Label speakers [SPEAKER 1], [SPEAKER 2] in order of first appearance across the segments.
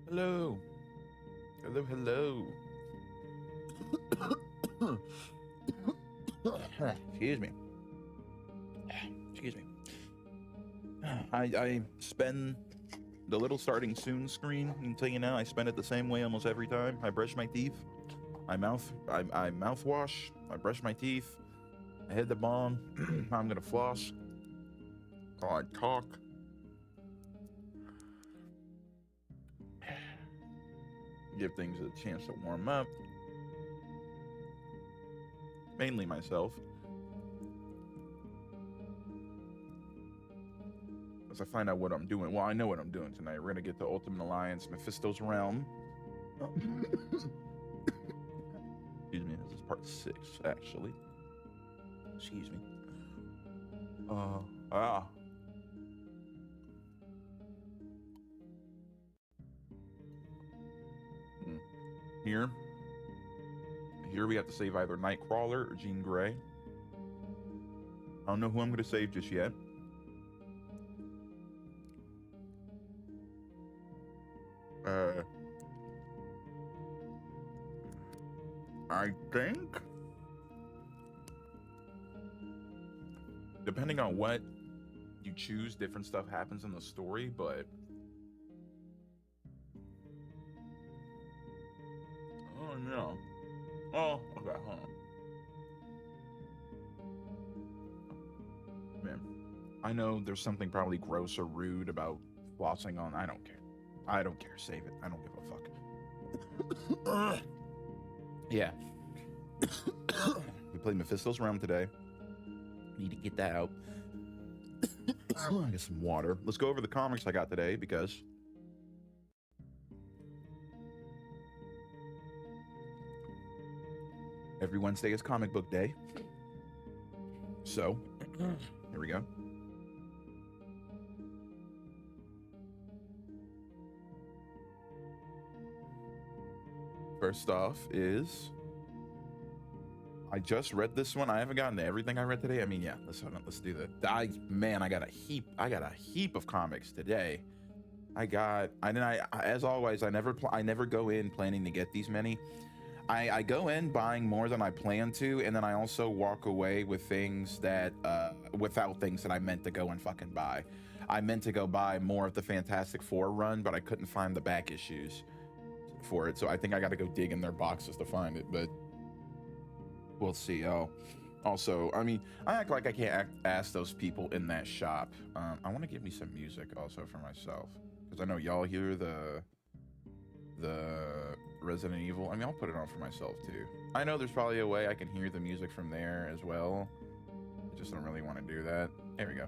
[SPEAKER 1] Hello. Hello, hello. Excuse me. Excuse me. I spend the little starting soon screen until you know I spend it the same way almost every time. I brush my teeth. I mouthwash. I brush my teeth. I hit the bong. I'm gonna floss. I talk. Give things a chance to warm up. Mainly myself. As I find out what I'm doing. Well, I know what I'm doing tonight. We're gonna get to Ultimate Alliance, Mephisto's Realm. Excuse me, this is part 6, actually. Excuse me. Here we have to save either Nightcrawler or Jean Grey. I don't know who I'm gonna save just yet. I think, depending on what you choose, different stuff happens in the story, but oh no. Oh, okay, hold on. Man, I know there's something probably gross or rude about flossing on. I don't care. I don't care. Save it. I don't give a fuck. Yeah. We played Mephisto's Realm today. Need to get that out. Get some water. Let's go over the comics I got today because every Wednesday is comic book day. So, here we go. First off is, I just read this one. I haven't gotten to everything I read today. I mean, yeah, let's do that. I got a heap of comics today. As always, I never go in planning to get these many. I go in buying more than I plan to, and then I also walk away with things that without things that I meant to go and fucking buy. I meant to go buy more of the Fantastic Four run, but I couldn't find the back issues for it, so I think I got to go dig in their boxes to find it, but we'll see. Oh, also, I mean, I act like I can't ask those people in that shop. I want to give me some music also for myself, because I know y'all hear the Resident Evil. I mean, I'll put it on for myself too. I know there's probably a way I can hear the music from there as well. I just don't really want to do that. There we go.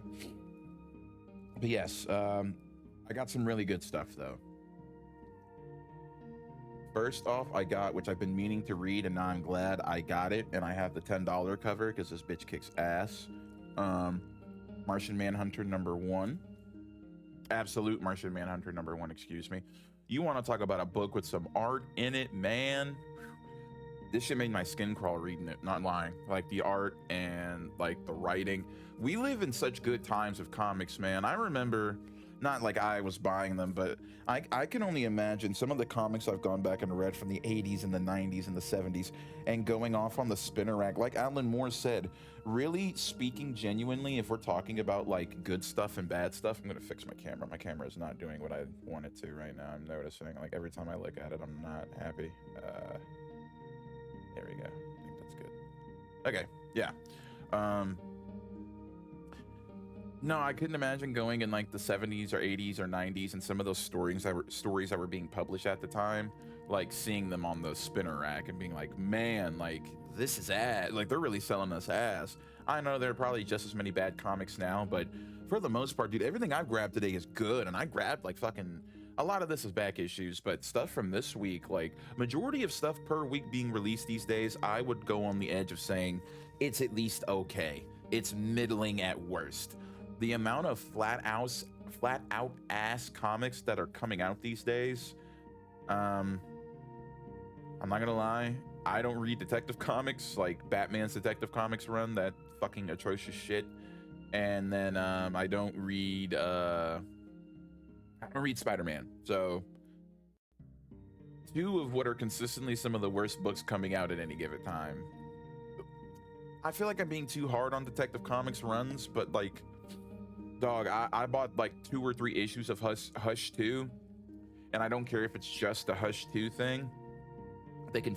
[SPEAKER 1] But yes, I got some really good stuff though. First off, I got, which I've been meaning to read, and now I'm glad I got it, and I have the $10 cover because this bitch kicks ass. Martian Manhunter #1. Absolute Martian Manhunter #1, excuse me. You want to talk about a book with some art in it, man? This shit made my skin crawl reading it, not lying. Like the art and like the writing. We live in such good times of comics, man. I remember, not like I was buying them, but I can only imagine some of the comics I've gone back and read from the 80s and the 90s and the 70s and going off on the spinner rack. Like Alan Moore said, really speaking genuinely, if we're talking about like good stuff and bad stuff, I'm gonna fix my camera. My camera is not doing what I want it to right now. I'm noticing, like every time I look at it, I'm not happy. There we go. I think that's good. Okay, yeah. No, I couldn't imagine going in like the 70s or 80s or 90s and some of those stories that were being published at the time, like seeing them on the spinner rack and being like, man, like this is ass. Like they're really selling us ass. I know there are probably just as many bad comics now, but for the most part, dude, everything I've grabbed today is good, and I grabbed like fucking a lot of this is back issues, but stuff from this week, like majority of stuff per week being released these days, I would go on the edge of saying it's at least okay. It's middling at worst. The amount of flat out ass comics that are coming out these days, I'm not gonna lie, I don't read Detective Comics, like Batman's Detective Comics run, that fucking atrocious shit. And then I don't read Spider-Man. So two of what are consistently some of the worst books coming out at any given time. I feel like I'm being too hard on Detective Comics runs, but like, dog, I bought like 2 or 3 issues of Hush 2, and I don't care if it's just a Hush 2 thing. They can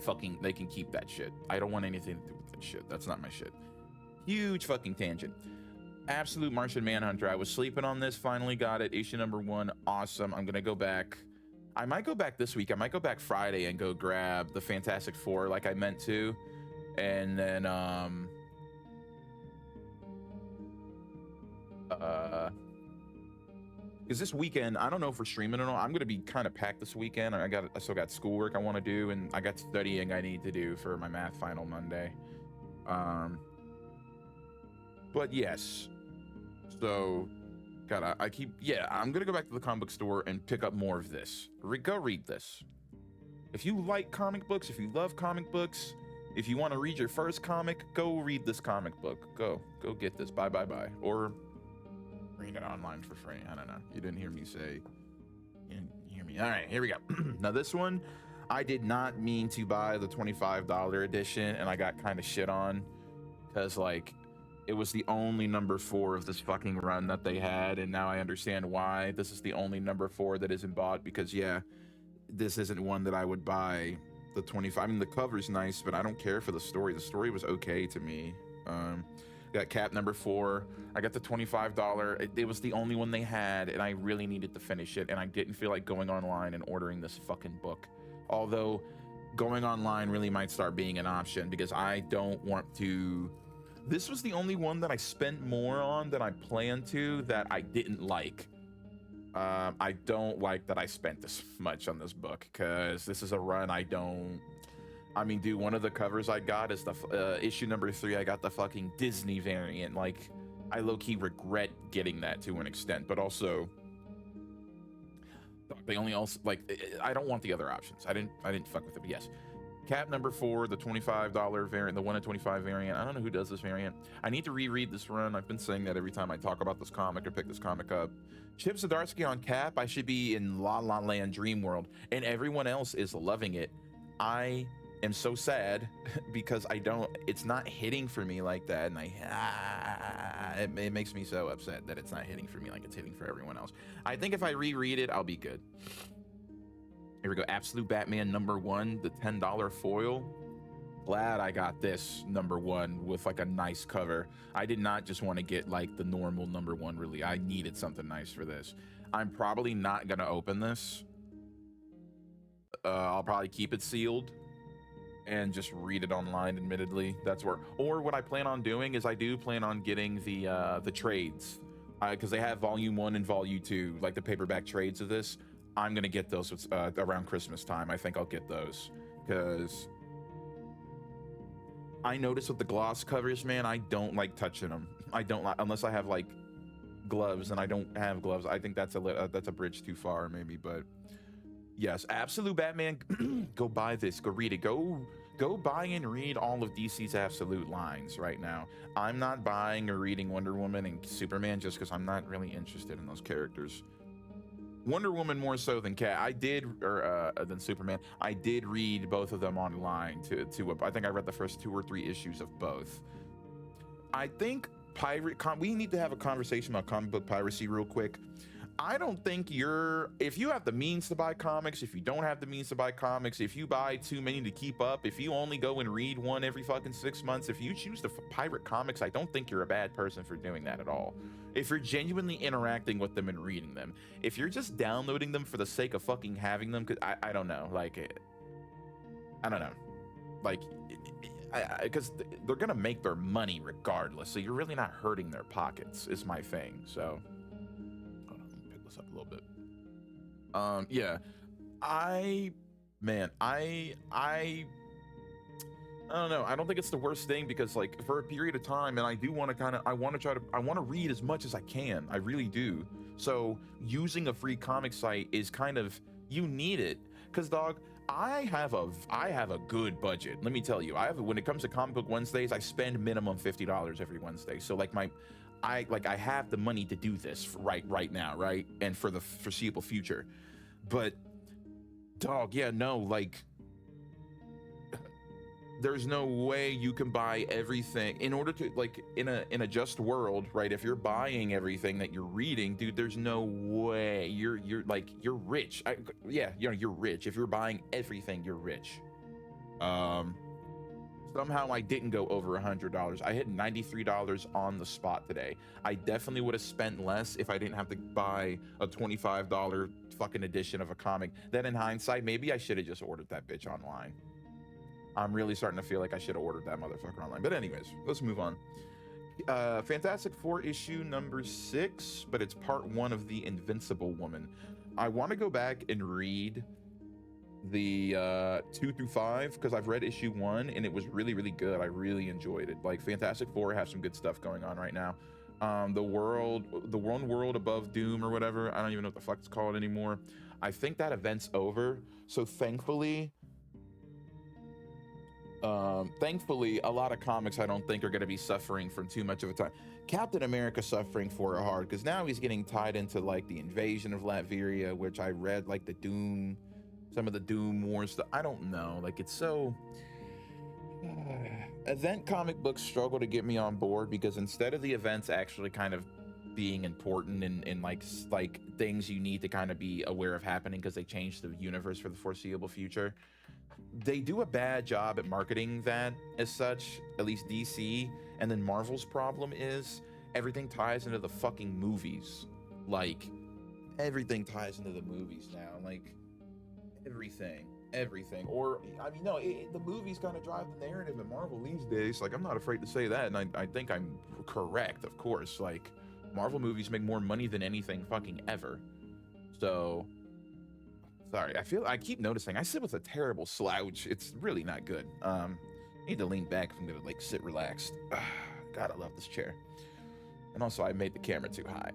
[SPEAKER 1] keep that shit. I don't want anything to do with that shit. That's not my shit. Huge fucking tangent. Absolute Martian Manhunter. I was sleeping on this, finally got it. Issue number 1, awesome. I'm gonna go back. I might go back this week. I might go back Friday and go grab the Fantastic Four like I meant to. And then, because this weekend, I don't know if we're streaming or not. I'm gonna be kind of packed this weekend. I still got schoolwork I want to do, and I got studying I need to do for my math final Monday. But yes, so God, I'm gonna go back to the comic book store and pick up more of this. Go read this. If you like comic books, if you love comic books, if you want to read your first comic, go read this comic book. Go get this. Bye. Or read it online for free. I don't know. You didn't hear me say. You didn't hear me. All right, here we go. Now this one, I did not mean to buy the $25 edition, and I got kind of shit on because like it was the only number 4 of this fucking run that they had, and now I understand why. This is the only number 4 that isn't bought because yeah, this isn't one that I would buy. The 25. I mean, the cover's nice, but I don't care for the story. The story was okay to me. Got Cap number 4. I got the $25. It was the only one they had, and I really needed to finish it, and I didn't feel like going online and ordering this fucking book. Although, going online really might start being an option because I don't want to. This was the only one that I spent more on than I planned to that I didn't like. I don't like that I spent this much on this book because this is a run I mean, dude, one of the covers I got is the issue number 3. I got the fucking Disney variant. Like, I low-key regret getting that to an extent, but also they only also like I don't want the other options. I didn't fuck with it. But yes, Cap number 4, the $25 variant, the 1 in 25 variant. I don't know who does this variant. I need to reread this run. I've been saying that every time I talk about this comic or pick this comic up. Chip Zdarsky on Cap. I should be in La La Land Dream World, and everyone else is loving it. I am so sad because it's not hitting for me like that, and it makes me so upset that it's not hitting for me like it's hitting for everyone else. I think if I reread it, I'll be good. Here we go. Absolute Batman number 1, the $10 foil. Glad I got this number 1 with like a nice cover. I did not just want to get like the normal number 1 really. I needed something nice for this. I'm probably not gonna open this. I'll probably keep it sealed and just read it online, admittedly. That's where, or what I plan on doing is I do plan on getting the trades, because they have volume 1 and volume 2, like the paperback trades of this. I'm gonna get those around Christmas time. I think I'll get those because I notice with the gloss covers, man, I don't like touching them. I don't like, unless I have like gloves, and I don't have gloves. I think that's a bridge too far maybe, but yes, Absolute Batman. Go buy this, go read it, go buy and read all of DC's Absolute lines right now. I'm not buying or reading Wonder Woman and Superman just because I'm not really interested in those characters. Wonder Woman more so than than Superman. I did read both of them online I think I read the first 2 or 3 issues of both. I think we need to have a conversation about comic book piracy real quick. I don't think if you have the means to buy comics, if you don't have the means to buy comics, if you buy too many to keep up, if you only go and read one every fucking 6 months, if you choose to pirate comics, I don't think you're a bad person for doing that at all. If you're genuinely interacting with them and reading them, if you're just downloading them for the sake of fucking having them, cause I don't know, like, I don't know, like, because they're gonna make their money regardless, so you're really not hurting their pockets, is my thing. So hold on, let me pick this up a little bit. Yeah, I don't know. I don't think it's the worst thing because, like, for a period of time, and I do want to I want to read as much as I can. I really do. So using a free comic site is kind of, you need it, because dog, I have a good budget. Let me tell you, when it comes to Comic Book Wednesdays, I spend minimum $50 every Wednesday. So like I have the money to do this right now, right, and for the foreseeable future. But Dog, yeah, no, like, there's no way you can buy everything in order to, like, in a just world, right? If you're buying everything that you're reading, dude, there's no way you're like, you're rich. Yeah, you know, you're rich. If you're buying everything, you're rich. Somehow I didn't go over $100. I hit $93 on the spot today. I definitely would have spent less if I didn't have to buy a $25 fucking edition of a comic. Then in hindsight, maybe I should have just ordered that bitch online. I'm really starting to feel like I should have ordered that motherfucker online. But anyways, let's move on. Fantastic Four issue number 6, but it's part 1 of the Invincible Woman. I want to go back and read the 2 through 5 because I've read issue 1 and it was really, really good. I really enjoyed it. Like, Fantastic Four has some good stuff going on right now. The one world above Doom or whatever, I don't even know what the fuck it's called anymore. I think that event's over, so thankfully a lot of comics I don't think are going to be suffering from too much of a time. Captain America suffering for it hard because now he's getting tied into like the invasion of Latveria, which I read like some of the Doom Wars stuff. I don't know, like, it's so event comic books struggle to get me on board because instead of the events actually kind of being important and like things you need to kind of be aware of happening because they change the universe for the foreseeable future, they do a bad job at marketing that as such, at least DC. And then Marvel's problem is everything ties into the fucking movies. Like, everything ties into the movies now. Like, everything. Or, I mean, no, the movies kind of drive the narrative at Marvel these days. Like, I'm not afraid to say that, and I think I'm correct, of course. Like, Marvel movies make more money than anything fucking ever. So, sorry, I keep noticing I sit with a terrible slouch. It's really not good. I need to lean back if I'm gonna, like, sit relaxed. God, I love this chair. And also, I made the camera too high.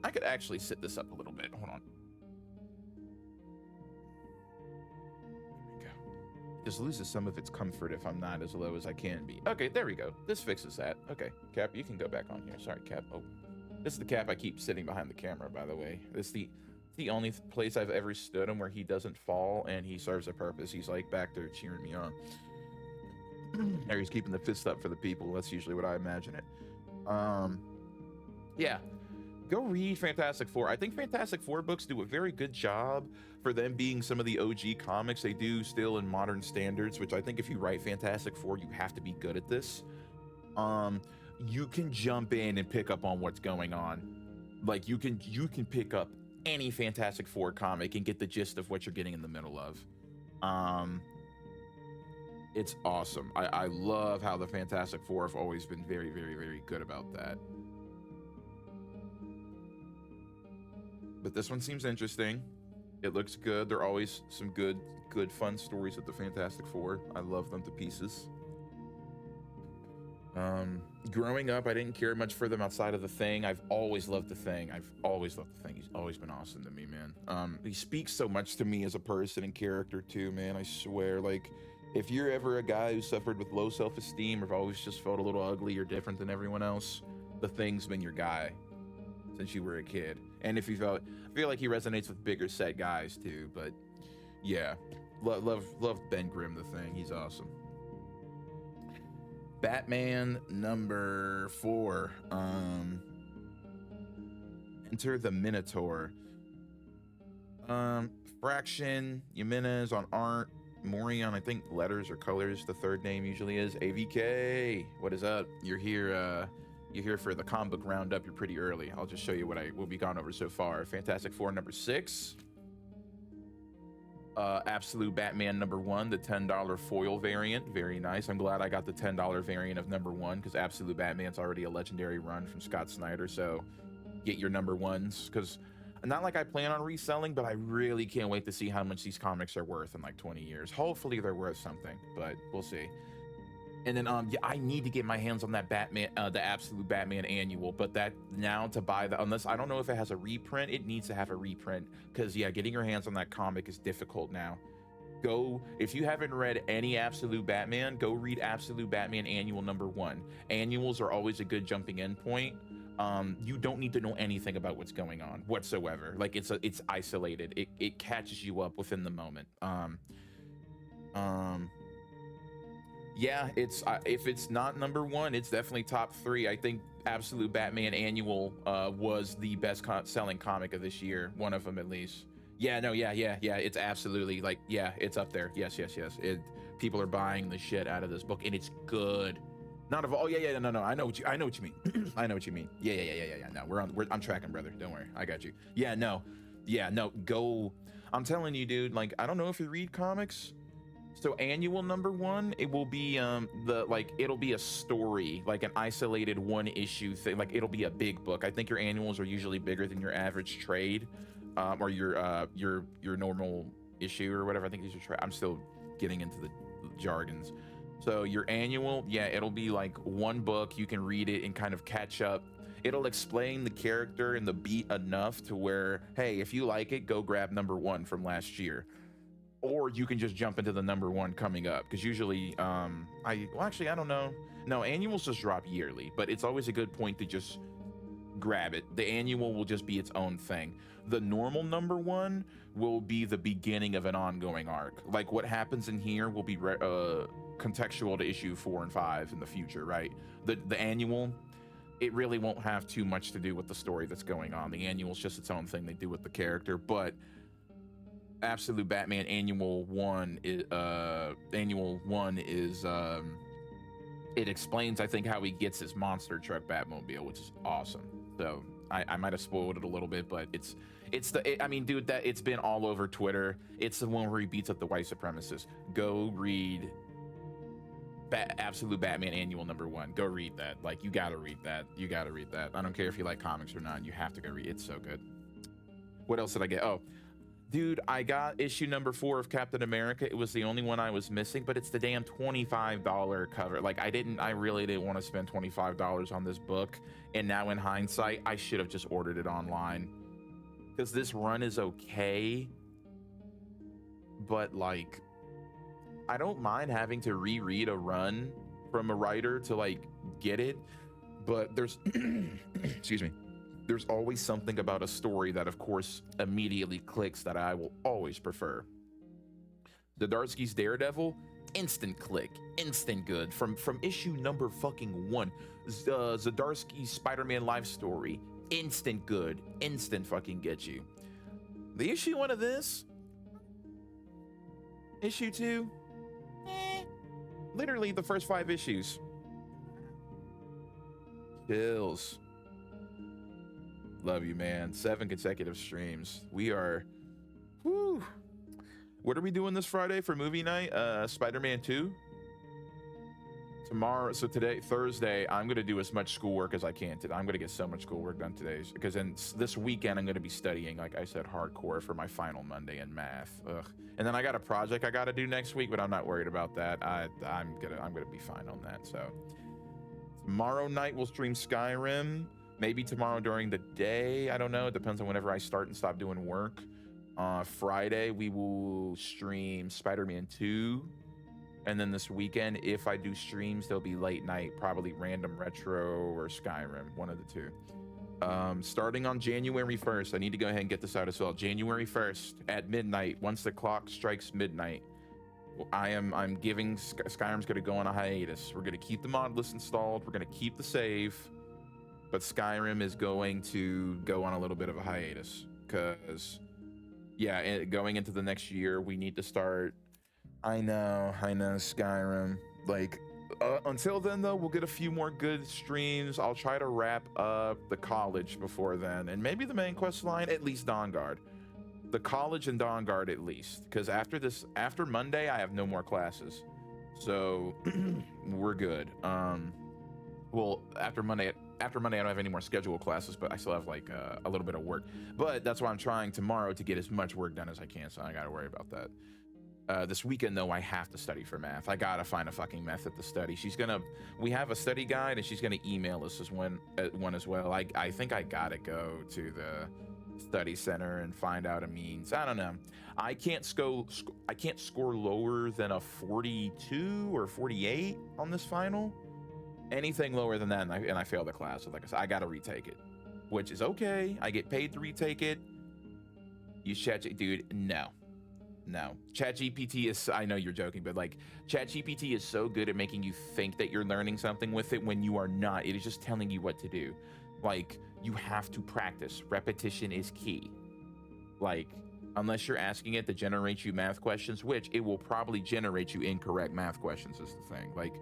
[SPEAKER 1] I could actually sit this up a little bit. Hold on. Just loses some of its comfort if I'm not as low as I can be. Okay, there we go. This fixes that. Okay, Cap, you can go back on here. Sorry, Cap. Oh, this is the Cap I keep sitting behind the camera, by the way. This is the only place I've ever stood him where he doesn't fall and he serves a purpose. He's like back there cheering me on. There, he's keeping the fist up for the people. That's usually what I imagine it. Yeah. Go read Fantastic Four. I think Fantastic Four books do a very good job for them being some of the OG comics they do still in modern standards, which I think if you write Fantastic Four, you have to be good at this. You can jump in and pick up on what's going on. Like, you can pick up any Fantastic Four comic and get the gist of what you're getting in the middle of. It's awesome. I love how the Fantastic Four have always been very, very, very good about that. But this one seems interesting. It looks good. There are always some good, fun stories with the Fantastic Four. I love them to pieces. Growing up, I didn't care much for them outside of The Thing. I've always loved The Thing. He's always been awesome to me, man. He speaks so much to me as a person and character too, man. I swear, like, if you're ever a guy who suffered with low self-esteem or always just felt a little ugly or different than everyone else, The Thing's been your guy since you were a kid. And if you I feel like he resonates with bigger set guys too, but yeah, love Ben Grimm, The Thing. He's awesome. Batman number 4. Enter the Minotaur. Fraction, Jimenez on art, Mori on, I think, letters or colors. The third name usually is AVK. What is up? You're here for the comic book roundup. You're pretty early. I'll just show you what we've gone over so far. Fantastic Four number 6. Absolute Batman number 1, the $10 foil variant. Very nice. I'm glad I got the $10 variant of number 1 because Absolute Batman's already a legendary run from Scott Snyder. So get your number 1s, because not like I plan on reselling, but I really can't wait to see how much these comics are worth in like 20 years. Hopefully they're worth something, but we'll see. And then yeah, I need to get my hands on that Batman, the Absolute Batman annual, but that now to buy that, unless I don't know if it has a reprint, it needs to have a reprint, because yeah, getting your hands on that comic is difficult now. Go, if you haven't read any Absolute Batman, go read Absolute Batman Annual number 1. Annuals are always a good jumping in point. You don't need to know anything about what's going on whatsoever. Like it's isolated. It catches you up within the moment. Um, yeah, it's if it's not number one, it's definitely top three. I think Absolute Batman Annual was the best selling comic of this year, one of them at least. Yeah, no, yeah. It's absolutely like, yeah, it's up there. Yes. It people are buying the shit out of this book, and it's good. Not of all. Oh yeah. No. I know what you mean. I know what you mean. Yeah. No, I'm tracking, brother. Don't worry, I got you. Yeah, no. Go. I'm telling you, dude. Like, I don't know if you read comics. So annual number one, it will be it'll be a story, like an isolated one issue thing. Like, it'll be a big book. I think your annuals are usually bigger than your average trade, or your normal issue or whatever. I think these are I'm still getting into the jargons. So your annual, yeah, it'll be like one book. You can read it and kind of catch up. It'll explain the character and the beat enough to where, hey, if you like it, go grab number one from last year. Or you can just jump into the number one coming up, because usually actually I don't know. No, annuals just drop yearly, but it's always a good point to just grab it. The annual will just be its own thing. The normal number one will be the beginning of an ongoing arc. Like, what happens in here will be contextual to issue 4 and 5 in the future, right? The annual, it really won't have too much to do with the story that's going on. The annual is just its own thing they do with the character. But Absolute Batman Annual 1 is it explains, I think, how he gets his monster truck Batmobile, which is awesome. So I might have spoiled it a little bit, but I mean, dude, that it's been all over Twitter. It's the one where he beats up the white supremacists. Go read Absolute Batman Annual number 1. Go read that. Like, you gotta read that. I don't care if you like comics or not. You have to go read it. It's so good. What else did I get? Oh, dude, I got issue number 4 of Captain America. It was the only one I was missing, but it's the damn $25 cover. Like, I really didn't want to spend $25 on this book. And now in hindsight, I should have just ordered it online. Because this run is okay. But, like, I don't mind having to reread a run from a writer to, like, get it. But there's, excuse me. There's always something about a story that, of course, immediately clicks that I will always prefer. Zdarsky's Daredevil, instant click, instant good. From issue number fucking 1. Zdarsky's Spider-Man Life Story, instant good, instant fucking get you. The issue 1 of this, issue 2, literally the first 5 issues. Chills. Love you, man. 7 consecutive streams. We are, whoo. What are we doing this Friday for movie night? Spider-Man 2? Tomorrow, so today, Thursday, I'm going to do as much schoolwork as I can today. I'm going to get so much schoolwork done today, because then this weekend I'm going to be studying, like I said, hardcore for my final Monday in math. Ugh. And then I got a project I got to do next week, but I'm not worried about that. I'm gonna be fine on that. So tomorrow night we'll stream Skyrim. Maybe tomorrow during the day. I don't know. It depends on whenever I start and stop doing work. Friday, we will stream Spider-Man 2. And then this weekend, if I do streams, they'll be late night, probably Random Retro or Skyrim, one of the two. Starting on January 1st, I need to go ahead and get this out as well. January 1st at midnight, once the clock strikes midnight, I'm giving Skyrim's going to go on a hiatus. We're going to keep the mod list installed. We're going to keep the save. But Skyrim is going to go on a little bit of a hiatus because, yeah, going into the next year, we need to start. I know, Skyrim. Like, until then, though, we'll get a few more good streams. I'll try to wrap up the college before then, and maybe the main quest line, at least Dawnguard. The college and Dawnguard at least, because after Monday, I have no more classes. So, we're good. Well, after Monday, I don't have any more scheduled classes, but I still have like a little bit of work. But that's why I'm trying tomorrow to get as much work done as I can, so I gotta worry about that. This weekend, though, I have to study for math. I gotta find a fucking method to study. We have a study guide, and she's gonna email us one as well. I think I gotta go to the study center and find out a means. I don't know. I can't score lower than a 42 or 48 on this final. Anything lower than that, and I fail the class. So like I said, I got to retake it, which is okay. I get paid to retake it. Use ChatGPT, dude. No. ChatGPT is, I know you're joking, but like ChatGPT is so good at making you think that you're learning something with it when you are not. It is just telling you what to do. Like, you have to practice. Repetition is key. Like, unless you're asking it to generate you math questions, which it will probably generate you incorrect math questions, is the thing. Like,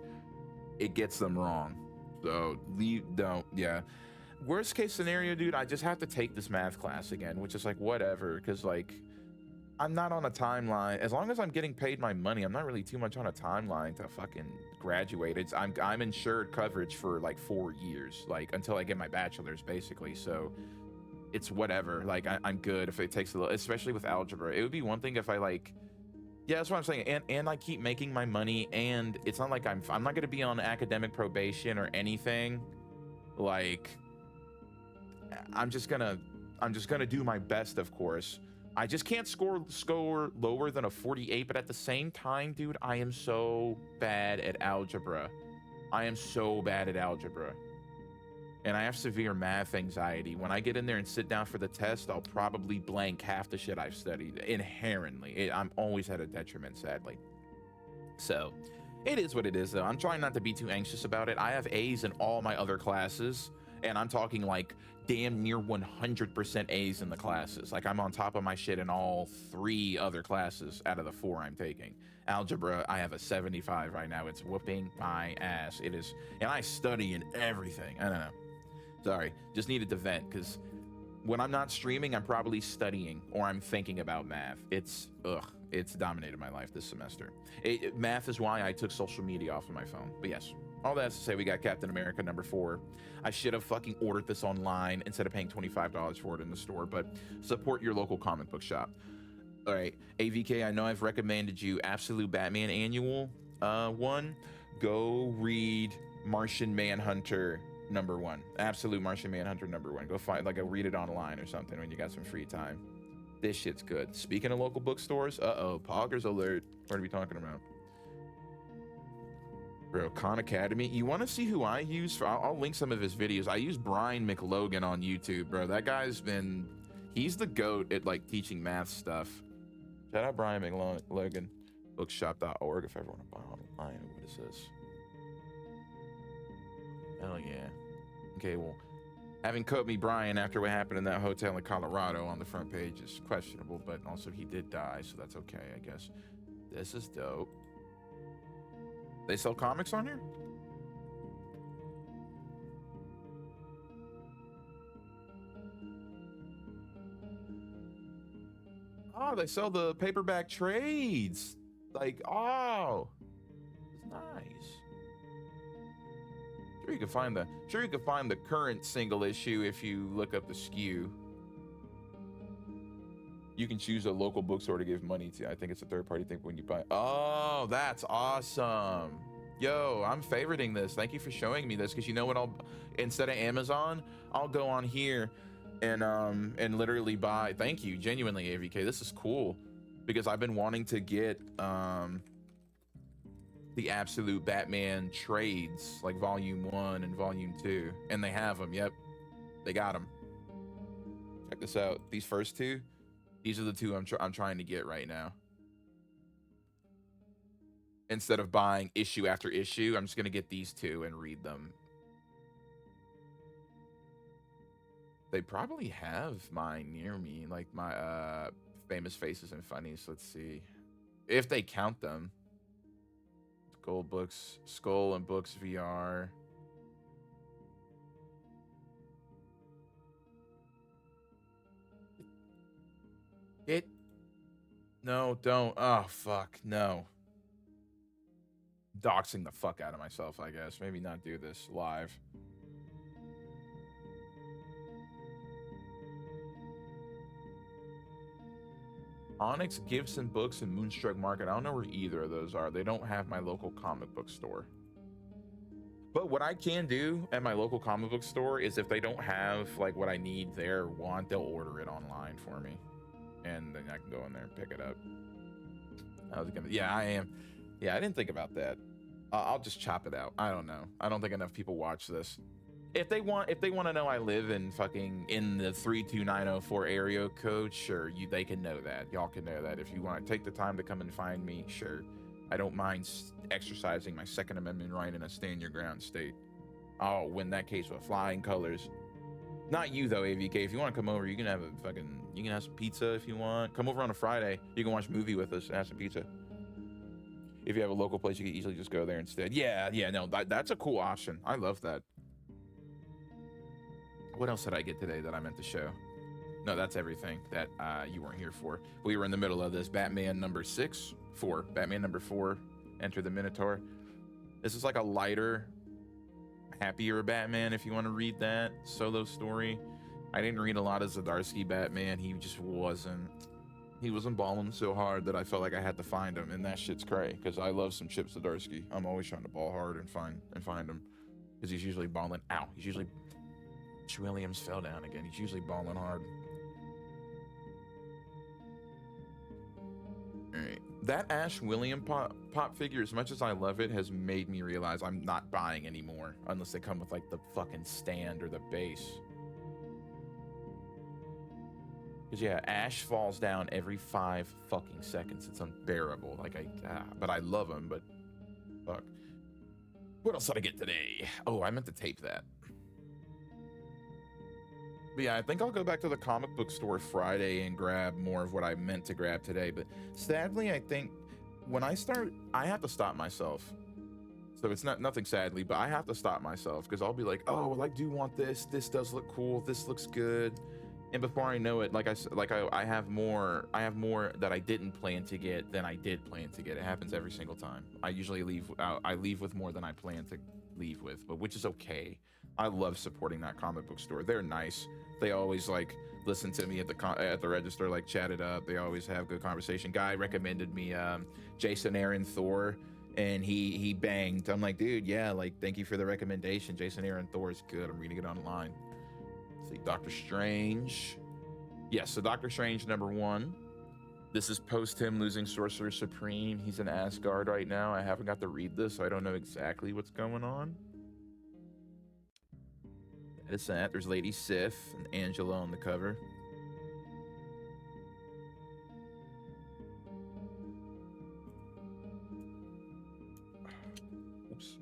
[SPEAKER 1] it gets them wrong. So don't, yeah. Worst case scenario, dude, I just have to take this math class again, which is like whatever, because like I'm not on a timeline. As long as I'm getting paid my money, I'm not really too much on a timeline to fucking graduate. I'm insured coverage for like 4 years, like until I get my bachelor's, basically. So it's whatever. Like I'm good if it takes a little, especially with algebra. It would be one thing if I like, yeah, that's what I'm saying. And I keep making my money, and it's not like I'm not gonna be on academic probation or anything. Like I'm just gonna do my best, of course. I just can't score lower than a 48, but at the same time, dude, I am so bad at algebra. I am so bad at algebra. And I have severe math anxiety. When I get in there and sit down for the test, I'll probably blank half the shit I've studied inherently. I'm always at a detriment, sadly. So it is what it is, though. I'm trying not to be too anxious about it. I have A's in all my other classes, and I'm talking like damn near 100% A's in the classes. Like I'm on top of my shit in all 3 other classes out of the 4 I'm taking. Algebra, I have a 75 right now. It's whooping my ass. It is, and I study in everything. I don't know. Sorry, just needed to vent, because when I'm not streaming, I'm probably studying or I'm thinking about math. It's dominated my life this semester. Math is why I took social media off of my phone. But yes, all that's to say, we got Captain America #4. I should have fucking ordered this online instead of paying $25 for it in the store, but support your local comic book shop. All right, AVK, I know I've recommended you Absolute Batman Annual 1. Go read Martian Manhunter #1. Absolute Martian Manhunter #1. Go find, like, go read it online or something when you got some free time. This shit's good. Speaking of local bookstores, Poggers alert. What are we talking about? Bro, Khan Academy. You want to see who I use? I'll link some of his videos. I use Brian McLogan on YouTube, bro. That guy's he's the GOAT at like teaching math stuff. Shout out Brian McLogan. Bookshop.org if ever want to buy online. What is this? Hell yeah. Okay, well, having quote me Brian after what happened in that hotel in Colorado on the front page is questionable, but also he did die, so that's okay, I guess. This is dope. They sell comics on here? Oh, they sell the paperback trades. Like, oh, it's nice. Sure you can find the current single issue if you look up the SKU. You can choose a local bookstore to give money to. I think it's a third-party thing when you buy. Oh, that's awesome. Yo, I'm favoriting this. Thank you for showing me this, because you know what, instead of Amazon, I'll go on here and literally buy. Thank you, genuinely, AVK. This is cool, because I've been wanting to get the Absolute Batman trades, like Volume 1 and Volume 2, and they have them. Yep, they got them. Check this out. These first 2. These are the 2 I'm trying to get right now. Instead of buying issue after issue, I'm just gonna get these 2 and read them. They probably have mine near me, like my Famous Faces and Funnies. Let's see if they count them. Skull and Books VR. No, don't. Oh, fuck. No. Doxing the fuck out of myself, I guess. Maybe not do this live. Onyx, Gibson Books, and Moonstruck Market. I don't know where either of those are. They don't have my local comic book store. But what I can do at my local comic book store is if they don't have like what I need there or want, they'll order it online for me. And then I can go in there and pick it up. Yeah, I am. Yeah, I didn't think about that. I'll just chop it out. I don't know. I don't think enough people watch this. If they want to know I live in the 32904 area code, sure, they can know that. Y'all can know that. If you want to take the time to come and find me, sure. I don't mind exercising my Second Amendment right in a stand your ground state. I'll win that case with flying colors. Not you though, AVK. If you want to come over, you can have some pizza if you want. Come over on a Friday. You can watch a movie with us and have some pizza. If you have a local place, you can easily just go there instead. Yeah, no, that's a cool option. I love that. What else did I get today that I meant to show? No, that's everything that you weren't here for. We were in the middle of this Batman number 4, Enter the Minotaur. This is like a lighter, happier Batman, if you want to read that solo story. I didn't read a lot of Zdarsky Batman. He wasn't balling so hard that I felt like I had to find him, and that shit's cray, because I love some Chip Zdarsky. I'm always trying to ball hard and find him, because he's usually balling. Ow, he's usually... Williams fell down again. He's usually balling hard. All right. That Ash William pop figure, as much as I love it, has made me realize I'm not buying anymore unless they come with like the fucking stand or the base. Because yeah, Ash falls down every 5 fucking seconds. It's unbearable. But I love him, but fuck. What else did I get today? Oh, I meant to tape that. But yeah, I think I'll go back to the comic book store Friday and grab more of what I meant to grab today. But sadly, I think when I start, I have to stop myself. So it's nothing sadly, but I have to stop myself because I'll be like, oh, well, I do want this. This does look cool. This looks good. And before I know it, I have more that I didn't plan to get than I did plan to get. It happens every single time. I usually leave with more than I plan to leave with, but which is okay. I love supporting that comic book store. They're nice. They always like listen to me at the register, like chat it up. They always have good conversation. Guy recommended me Jason Aaron Thor, and he banged. I'm like, dude, yeah, like thank you for the recommendation. Jason Aaron Thor is good. I'm reading it online. Let's see, Doctor Strange. Yes, so Doctor Strange #1. This is post him losing Sorcerer Supreme. He's in Asgard right now. I haven't got to read this, so I don't know exactly what's going on. That is that. There's Lady Sif and Angela on the cover. Oops.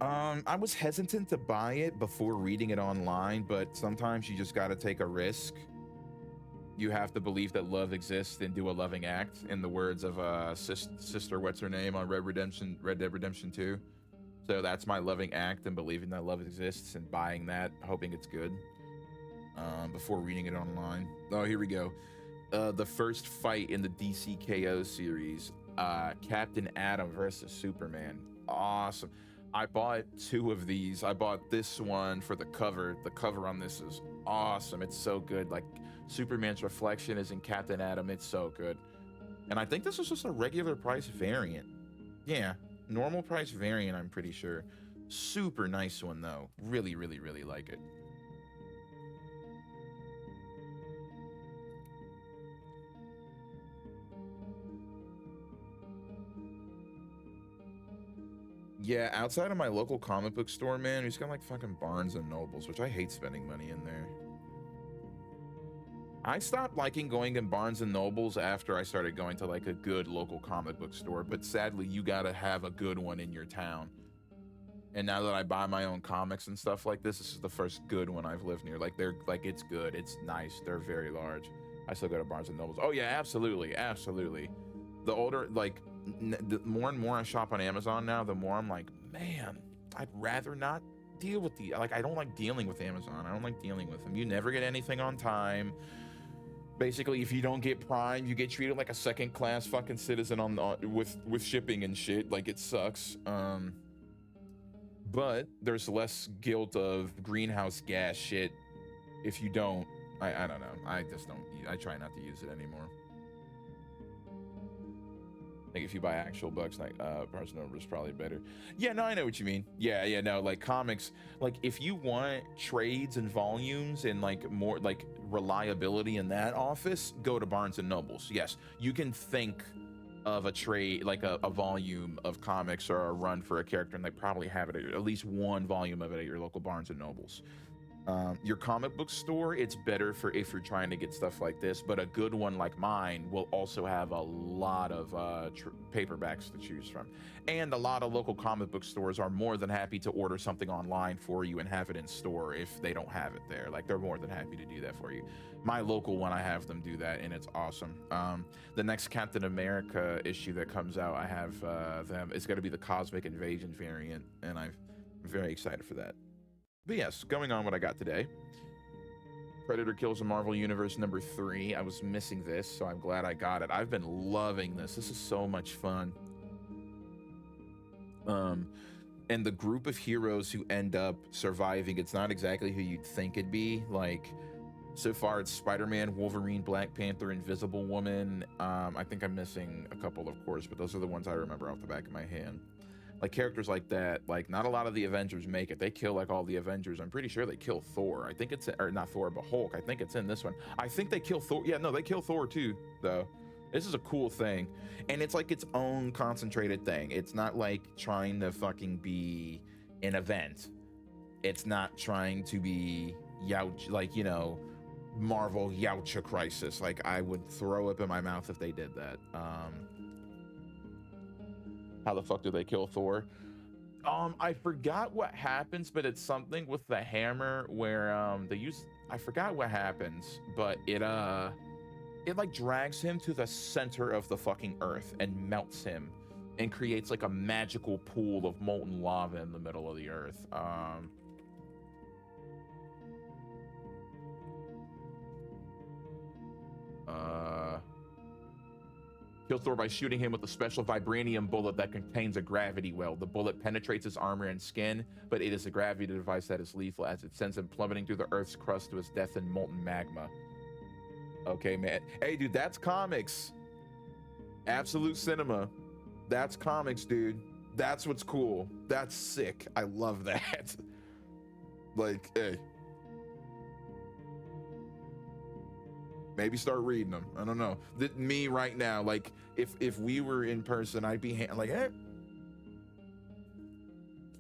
[SPEAKER 1] I was hesitant to buy it before reading it online, but sometimes you just got to take a risk. You have to believe that love exists and do a loving act, in the words of sister, what's her name on Red Dead Redemption 2. So that's my loving act, and believing that love exists and buying that, hoping it's good, before reading it online. Oh, here we go. The first fight in the DC KO series, Captain Atom versus Superman. Awesome. I bought 2 of these. I bought this one for the cover. The cover on this is awesome. It's so good. Like, Superman's reflection is in Captain Atom. It's so good. And I think this was just a regular price variant. Yeah, normal price variant, I'm pretty sure. Super nice one, though. Really, really, really like it. Yeah, outside of my local comic book store, man, we've got like fucking Barnes and Nobles, which I hate spending money in there. I stopped liking going in Barnes and Nobles after I started going to like a good local comic book store, but sadly you gotta have a good one in your town. And now that I buy my own comics and stuff like this is the first good one I've lived near. Like it's good, it's nice, they're very large. I still go to Barnes and Nobles. Oh yeah, absolutely, absolutely. The older, like, the more and more I shop on Amazon now, the more I'm like, man, I'd rather not deal with I don't like dealing with Amazon. I don't like dealing with them. You never get anything on time. Basically, if you don't get Prime, you get treated like a second-class fucking citizen with shipping and shit. Like, it sucks. But there's less guilt of greenhouse gas shit if you don't. I don't know. I just don't. I try not to use it anymore. I think if you buy actual books, like Barnes & Noble is probably better. Yeah, no, I know what you mean. Yeah, no, like comics, like if you want trades and volumes and like more like reliability in that office, go to Barnes & Nobles. Yes, you can thank of a trade, like a volume of comics or a run for a character, and they probably have it at least one volume of it at your local Barnes and Nobles. Your comic book store, it's better for if you're trying to get stuff like this, but a good one like mine will also have a lot of paperbacks to choose from. And a lot of local comic book stores are more than happy to order something online for you and have it in store if they don't have it there. Like, they're more than happy to do that for you. My local one, I have them do that, and it's awesome. The next Captain America issue that comes out, I have them. It's going to be the Cosmic Invasion variant, and I'm very excited for that. But yes, going on what I got today. Predator Kills the Marvel Universe #3. I was missing this, so I'm glad I got it. I've been loving this. This is so much fun. And the group of heroes who end up surviving, it's not exactly who you'd think it'd be. Like, so far it's Spider-Man, Wolverine, Black Panther, Invisible Woman. I think I'm missing a couple, of course, but those are the ones I remember off the back of my hand. Like, characters like that, like, not a lot of the Avengers make it. They kill, like, all the Avengers. I'm pretty sure they kill Thor. I think it's, or not Thor, but Hulk. I think it's in this one. I think they kill Thor. Yeah, no, they kill Thor too, though. This is a cool thing. And it's like its own concentrated thing. It's not like trying to fucking be an event. It's not trying to be like, you know, Marvel Yautja Crisis. Like, I would throw up in my mouth if they did that. How the fuck do they kill Thor? I forgot what happens, but it's something with the hammer where they use, I forgot what happens, but it like drags him to the center of the fucking earth and melts him and creates like a magical pool of molten lava in the middle of the earth. Kills Thor by shooting him with a special vibranium bullet that contains a gravity well. The bullet penetrates his armor and skin, but it is a gravity device that is lethal as it sends him plummeting through the Earth's crust to his death in molten magma. Okay, man. Hey, dude, that's comics. Absolute cinema. That's comics, dude. That's what's cool. That's sick. I love that. Like, hey. Maybe start reading them. I don't know. Me right now, like, if we were in person, I'd be like, hey,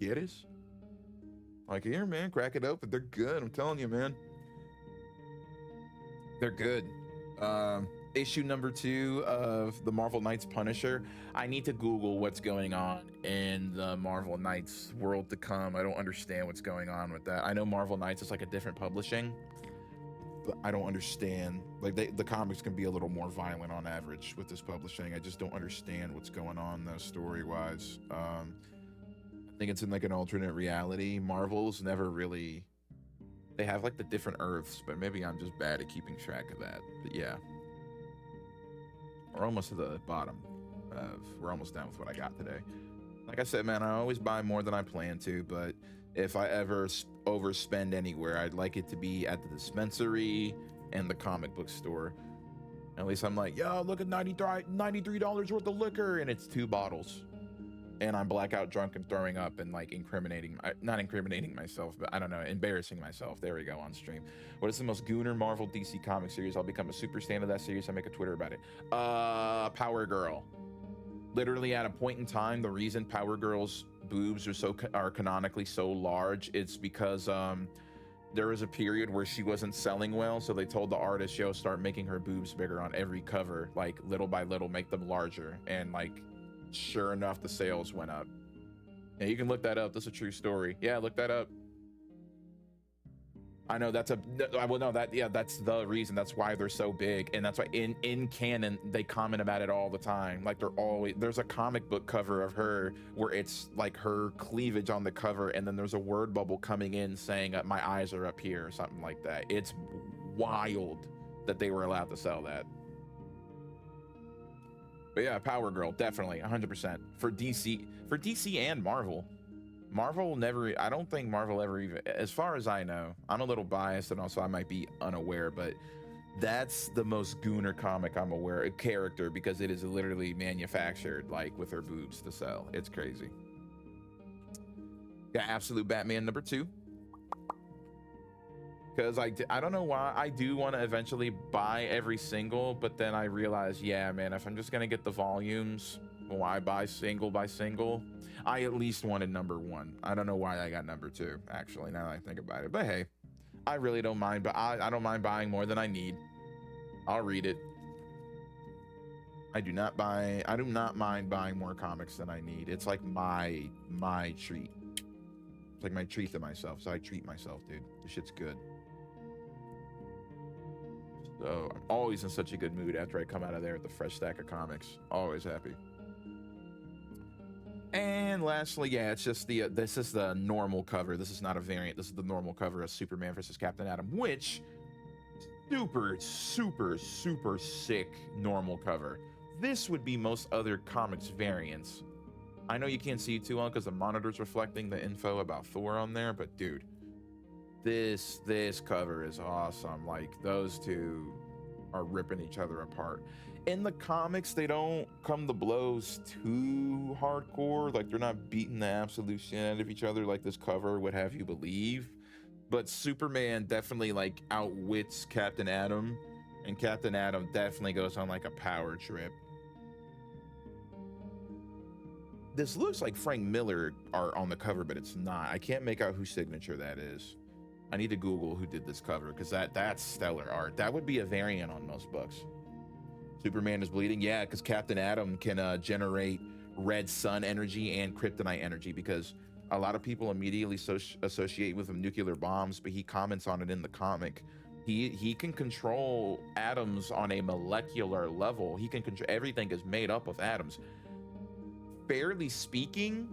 [SPEAKER 1] ¿quieres? Like, here, man, crack it open. They're good. I'm telling you, man. They're good. Issue #2 of the Marvel Knights Punisher. I need to Google what's going on in the Marvel Knights world to come. I don't understand what's going on with that. I know Marvel Knights is like a different publishing, but I don't understand. Like, the comics can be a little more violent on average with this publishing. I just don't understand what's going on though, story-wise. I think it's in like an alternate reality. Marvel's never really, they have like the different Earths, but maybe I'm just bad at keeping track of that. But yeah, we're almost to the bottom we're almost done with what I got today. Like I said, man, I always buy more than I plan to, but if I ever overspend anywhere, I'd like it to be at the dispensary and the comic book store. At least I'm like, yo, look at $93 worth of liquor, and it's 2 bottles. And I'm blackout drunk and throwing up and like not incriminating myself, but I don't know, embarrassing myself. There we go, on stream. What is the most gooner Marvel DC comic series? I'll become a super stan of that series. I make a Twitter about it. Power Girl. Literally at a point in time, the reason Power Girl's boobs are canonically so large, it's because there was a period where she wasn't selling well, so they told the artist, yo, start making her boobs bigger on every cover, like little by little, make them larger. And like, sure enough, the sales went up. And you can look that up. That's a true story. Yeah, look that up. I know that's that's the reason. That's why they're so big, and that's why in canon they comment about it all the time. Like, there's a comic book cover of her where it's like her cleavage on the cover, and then there's a word bubble coming in saying my eyes are up here or something like that. It's wild that they were allowed to sell that. But yeah, Power Girl, definitely 100% for DC and Marvel. Marvel never, I don't think Marvel ever even, as far as I know, I'm a little biased and also I might be unaware, but that's the most gooner comic I'm aware of, character, because it is literally manufactured like with her boobs to sell. It's crazy. Got Absolute Batman #2. because I don't know why. I do want to eventually buy every single, but then I realize, yeah, man, if I'm just gonna get the volumes, why buy single by single? I at least wanted number 1. I don't know why I got number 2, actually, now that I think about it. But hey, I really don't mind, but I don't mind buying more than I need. I'll read it. I do not mind buying more comics than I need. It's like my treat. It's like my treat to myself. So I treat myself, dude. This shit's good. So I'm always in such a good mood after I come out of there with a fresh stack of comics. Always happy. And lastly, yeah, it's just this is the normal cover. This is not a variant. This is the normal cover of Superman versus Captain Atom, which super sick normal cover. This would be most other comics variants. I know you can't see it too well because the monitor's reflecting the info about Thor on there, but dude, this cover is awesome. Like, those two are ripping each other apart. In the comics, they don't come to blows too hardcore. Like, they're not beating the absolute shit out of each other like this cover would have you believe. But Superman definitely, like, outwits Captain Atom, and Captain Atom definitely goes on, like, a power trip. This looks like Frank Miller art on the cover, but it's not. I can't make out whose signature that is. I need to Google who did this cover, because that's stellar art. That would be a variant on most books. Superman is bleeding, yeah, because Captain Atom can generate red sun energy and kryptonite energy, because a lot of people immediately associate with him nuclear bombs, but he comments on it in the comic. He can control atoms on a molecular level. He can control, everything is made up of atoms. Fairly speaking,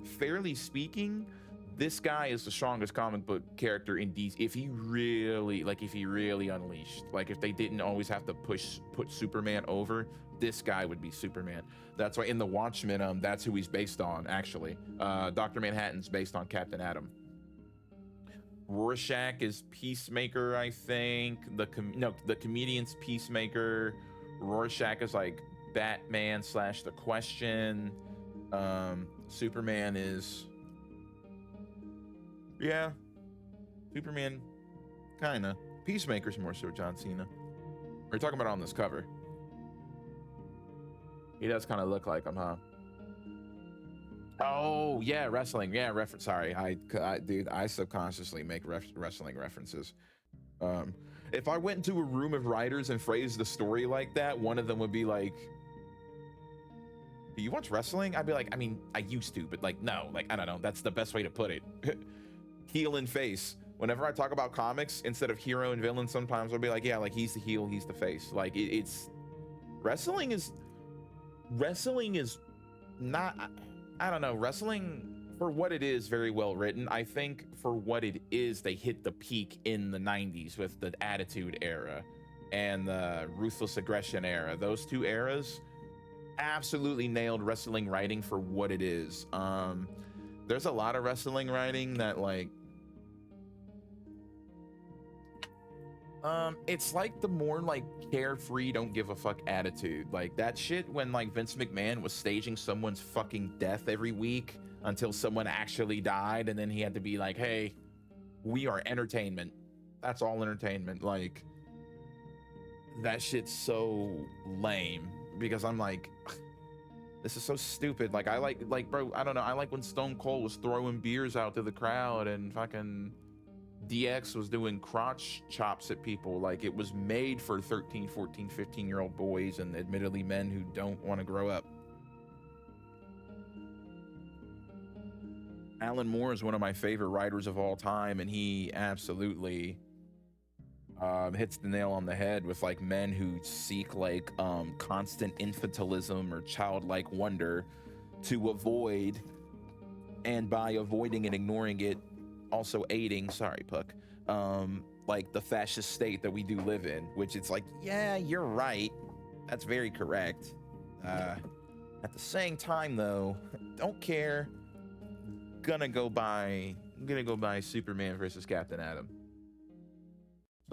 [SPEAKER 1] this guy is the strongest comic book character in DC. If he really unleashed, like if they didn't always have to put Superman over, this guy would be Superman. That's why in the Watchmen, that's who he's based on, actually. Dr. Manhattan's based on Captain Atom. Rorschach is Peacemaker, I think. The comedian's Peacemaker. Rorschach is like Batman / The Question. Superman is, yeah, Superman, kinda. Peacemaker's more so John Cena. We're talking about on this cover. He does kind of look like him, huh? Oh yeah, wrestling. Yeah, reference. Sorry, dude, I subconsciously make wrestling references. If I went into a room of writers and phrased the story like that, one of them would be like, "Do you watch wrestling?" I'd be like, I mean, I used to, but like, no, like, I don't know. That's the best way to put it. Heel and face. Whenever I talk about comics, instead of hero and villain, sometimes I'll be like, yeah, like he's the heel, he's the face. Like it's wrestling is not, I don't know. Wrestling, for what it is, very well written. I think for what it is, they hit the peak in the 90s with the Attitude Era and the Ruthless Aggression Era. Those two eras absolutely nailed wrestling writing for what it is. There's a lot of wrestling writing that, like, it's like the more like carefree, don't give a fuck attitude. Like that shit when like Vince McMahon was staging someone's fucking death every week until someone actually died, and then he had to be like, hey, we are entertainment. That's all entertainment. Like, that shit's so lame, because I'm like, this is so stupid. Like, I like, bro, I don't know. I like when Stone Cold was throwing beers out to the crowd and fucking DX was doing crotch chops at people. Like, it was made for 13, 14, 15-year-old boys and admittedly men who don't want to grow up. Alan Moore is one of my favorite writers of all time, and he absolutely hits the nail on the head with like men who seek like constant infantilism or childlike wonder to avoid, and by avoiding and ignoring it, also aiding, sorry Puck, like the fascist state that we do live in, which it's like, yeah, you're right, that's very correct. At the same time though, don't care, gonna go buy Superman versus Captain Atom.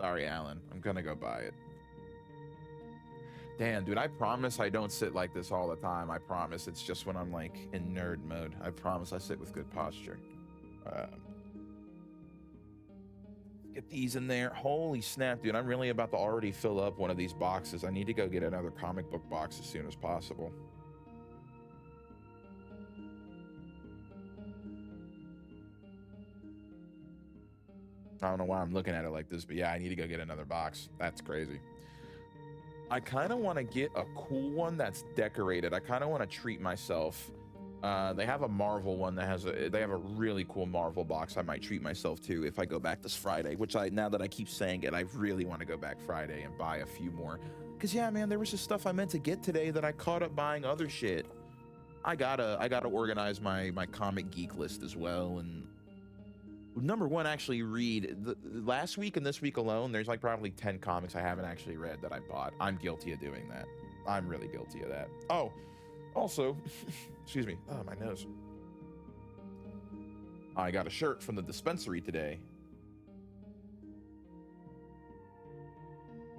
[SPEAKER 1] Sorry, Alan. I'm gonna go buy it. Damn, dude, I promise I don't sit like this all the time. I promise. It's just when I'm like in nerd mode. I promise I sit with good posture. Get these in there. Holy snap, dude. I'm really about to already fill up one of these boxes. I need to go get another comic book box as soon as possible. I don't know why I'm looking at it like this, but yeah, I need to go get another box. That's crazy. I kind of want to get a cool one that's decorated. I kind of want to treat myself. They have a Marvel one that has they have a really cool Marvel box. I might treat myself to if I go back this Friday, which now that I keep saying it, I really want to go back Friday and buy a few more. Cause yeah, man, there was just stuff I meant to get today that I caught up buying other shit. I gotta organize my comic geek list as well. And number one, actually read the last week and this week alone, there's like probably 10 comics I haven't actually read that I bought. I'm guilty of doing that. I'm really guilty of that. Oh, also, excuse me. Oh, my nose. I got a shirt from the dispensary today.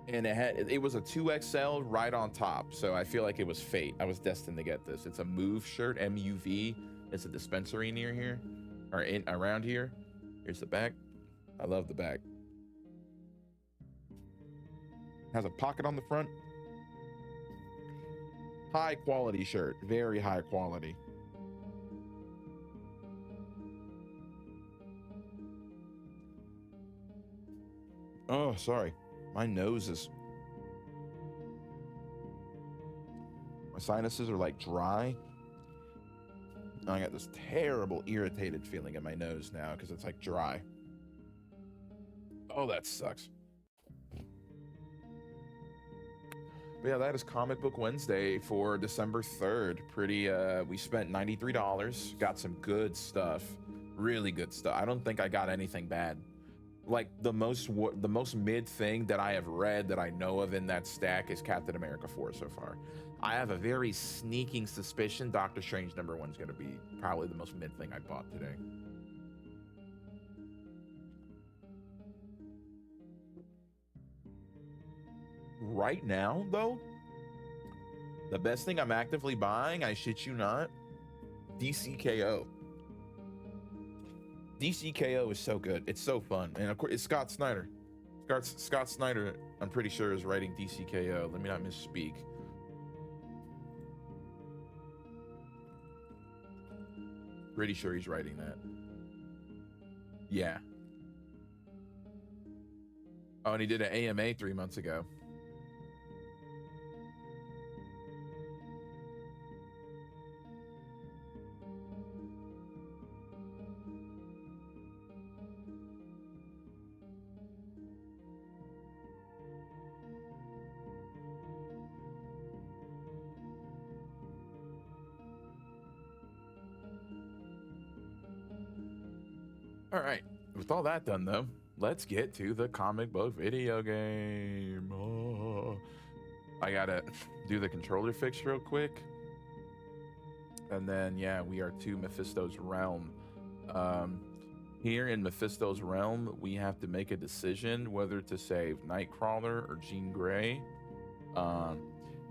[SPEAKER 1] And it was a 2XL right on top. So I feel like it was fate. I was destined to get this. It's a Move shirt, MUV. It's a dispensary near here or around here. Here's the back. I love the back. Has a pocket on the front. High quality shirt. Very high quality. Oh, sorry. My nose is... My sinuses are like dry. I got this terrible irritated feeling in my nose now because it's like dry. Oh, that sucks. But yeah, that is Comic Book Wednesday for December 3rd. We spent $93, got some good stuff, really good stuff. I don't think I got anything bad. Like the most mid thing that I have read that I know of in that stack is Captain America 4 so far. I have a very sneaking suspicion Doctor Strange #1 is going to be probably the most mid thing I bought today. Right now, though, the best thing I'm actively buying, I shit you not, DCKO. DCKO is so good. It's so fun. And of course, it's Scott Snyder. Scott Snyder, I'm pretty sure, is writing DCKO. Let me not misspeak. Pretty sure he's writing that. Yeah. Oh, and he did an AMA 3 months ago. All right, with all that done though, let's get to the comic book video game. Oh. I gotta do the controller fix real quick. And then, yeah, we are to Mephisto's realm. Here in Mephisto's realm, we have to make a decision whether to save Nightcrawler or Jean Grey.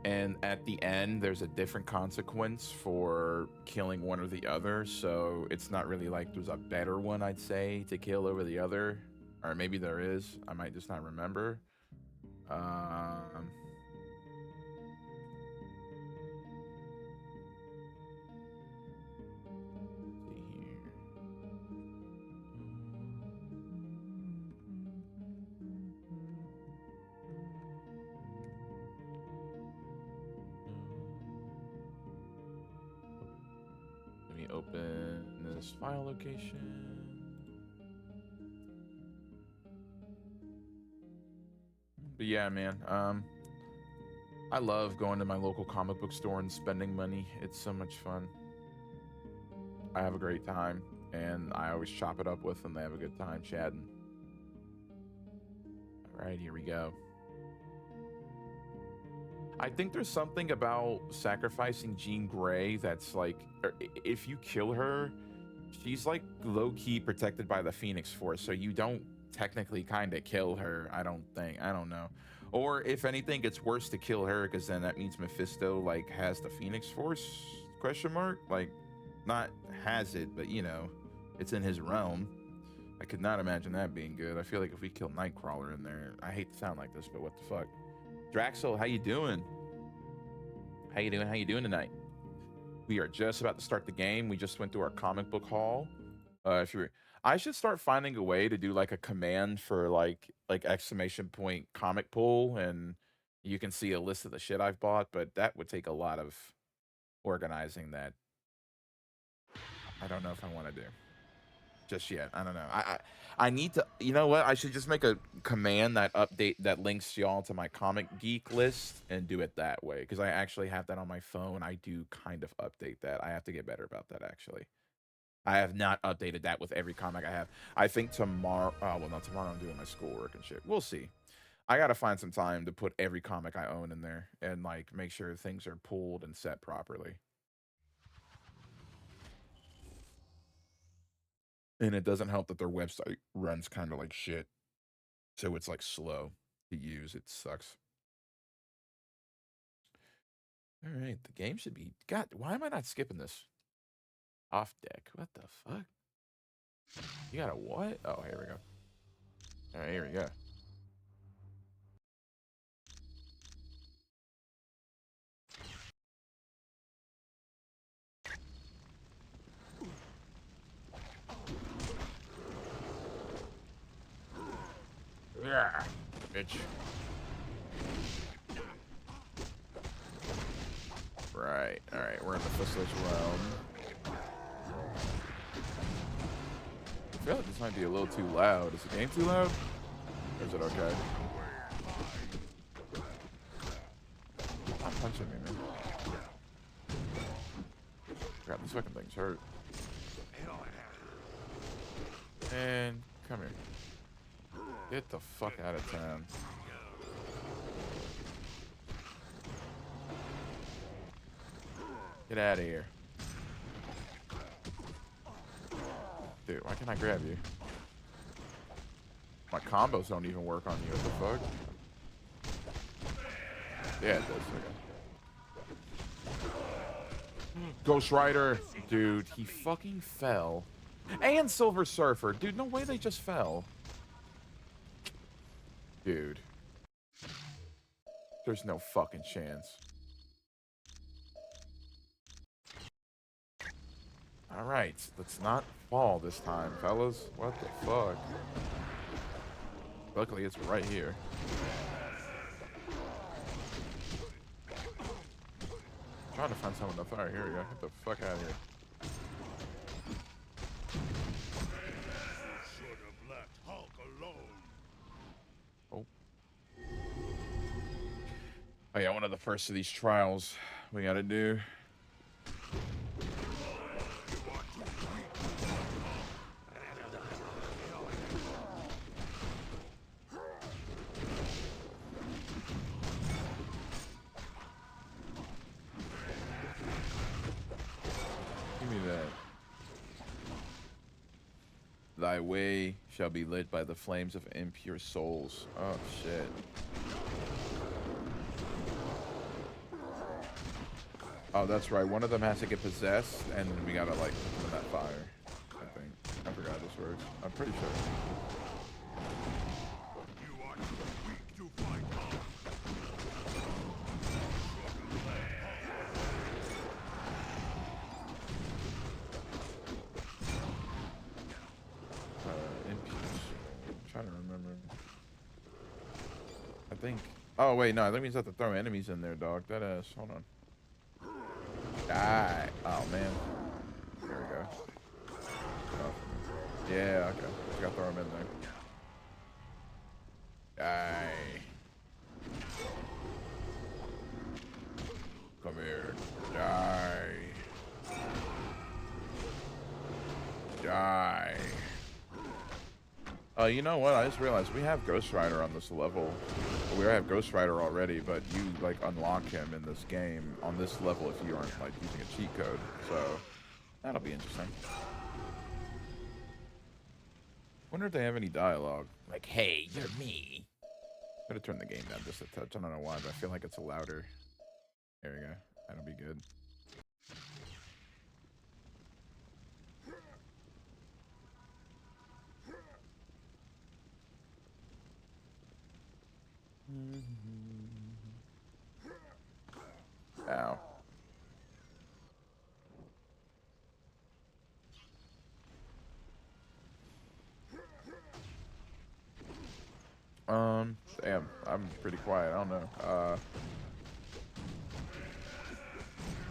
[SPEAKER 1] And at the end, there's a different consequence for killing one or the other. So it's not really like there's a better one, I'd say, to kill over the other. Or maybe there is. I might just not remember. Open this file location. But yeah, man, I love going to my local comic book store and spending money. It's so much fun. I have a great time, and I always chop it up with them. They have a good time chatting. All right, here we go. I think there's something about sacrificing Jean Grey that's like, if you kill her, she's like low-key protected by the Phoenix Force, so you don't technically kind of kill her, I don't think. I don't know. Or if anything, it's worse to kill her because then that means Mephisto like has the Phoenix Force, question mark? Like, not has it, but you know, it's in his realm. I could not imagine that being good. I feel like if we kill Nightcrawler in there, I hate to sound like this, but what the fuck? Draxel, how you doing? How you doing? How you doing tonight? We are just about to start the game. We just went through our comic book haul. If you're, I should start finding a way to do like a command for like exclamation point comic pool, and you can see a list of the shit I've bought. But that would take a lot of organizing that I don't know if I want to do just yet. I don't know. I need to. You know what? I should just make a command that links y'all to my comic geek list and do it that way, because I actually have that on my phone. I do kind of update that. I have to get better about that actually. I have not updated that with every comic I have. I think tomorrow. Oh well, not tomorrow. I'm doing my schoolwork and shit. We'll see. I gotta find some time to put every comic I own in there and like make sure things are pulled and set properly. And it doesn't help that their website runs kind of like shit, so it's like slow to use. It sucks. All right, the game should be. God, why am I not skipping this? Off deck. What the fuck? You got a what? Oh, here we go. All right, here we go. Yeah, bitch. Right. All right. We're in the Mephisto's realm. I feel like this might be a little too loud. Is the game too loud? Or is it okay? Stop punching me, man. God, these fucking things hurt. And come here. Get the fuck out of town. Get out of here. Dude, why can't I grab you? My combos don't even work on you. What the fuck? Yeah, it does. Okay. Ghost Rider. Dude, he fucking fell. And Silver Surfer. Dude, no way they just fell. Dude. There's no fucking chance. Alright, let's not fall this time, fellas. What the fuck? Luckily, it's right here. I'm trying to find someone to fire. Here we go. Get the fuck out of here. Oh. Oh yeah, one of the first of these trials we gotta do. Give me that. Thy way shall be lit by the flames of impure souls. Oh shit. Oh, that's right. One of them has to get possessed, and we gotta like put them in that fire. I think. I forgot how this works. I'm pretty sure. I'm trying to remember. I think. Oh wait, no. That means I have to throw enemies in there, dog. That ass. Hold on. Die. Oh man. There we go. Oh. Yeah. Okay. Just gotta throw them in there. Die. Come here. Die. Die. You know what? I just realized we have Ghost Rider on this level. We have Ghost Rider already, but you like unlock him in this game on this level if you aren't like using a cheat code. So that'll be interesting. Wonder if they have any dialogue. Like, hey, you're me. Gotta turn the game down just a touch. I don't know why, but I feel like it's louder. There we go. That'll be good. I'm pretty quiet. I don't know.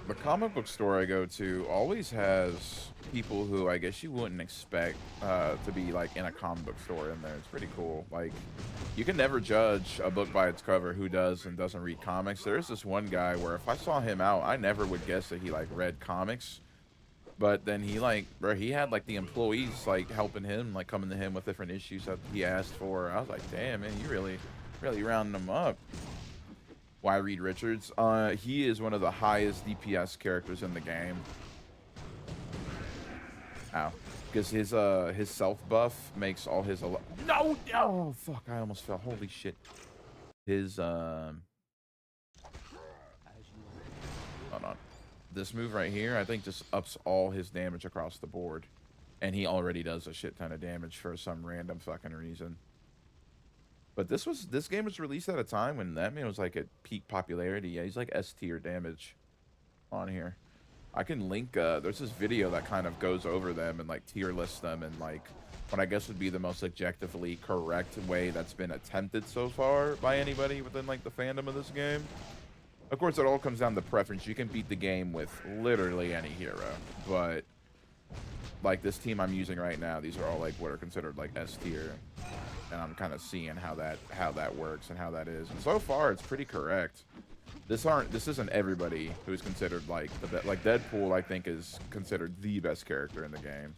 [SPEAKER 1] The comic book store I go to always has people who I guess you wouldn't expect to be like in a comic book store in there. It's pretty cool. Like, you can never judge a book by its cover who does and doesn't read comics. There's this one guy where if I saw him out, I never would guess that he like read comics. But then he like, bro, he had like the employees like helping him, like coming to him with different issues that he asked for. I was like, damn, man, you really rounding them up. Why Reed Richards? He is one of the highest DPS characters in the game. Ow. Because his self buff makes all his no, oh fuck, I almost fell. Holy shit. His hold on. This move right here, I think just ups all his damage across the board. And he already does a shit ton of damage for some random fucking reason. But this game was released at a time when that man was like at peak popularity. Yeah, he's like S tier damage on here. I can link, there's this video that kind of goes over them and like tier lists them and like what I guess would be the most objectively correct way that's been attempted so far by anybody within like the fandom of this game. Of course, it all comes down to preference. You can beat the game with literally any hero, but like this team I'm using right now, these are all like what are considered like S tier. And I'm kind of seeing how that works and how that is. And so far, it's pretty correct. This isn't everybody who's considered like the best. Like Deadpool, I think is considered the best character in the game.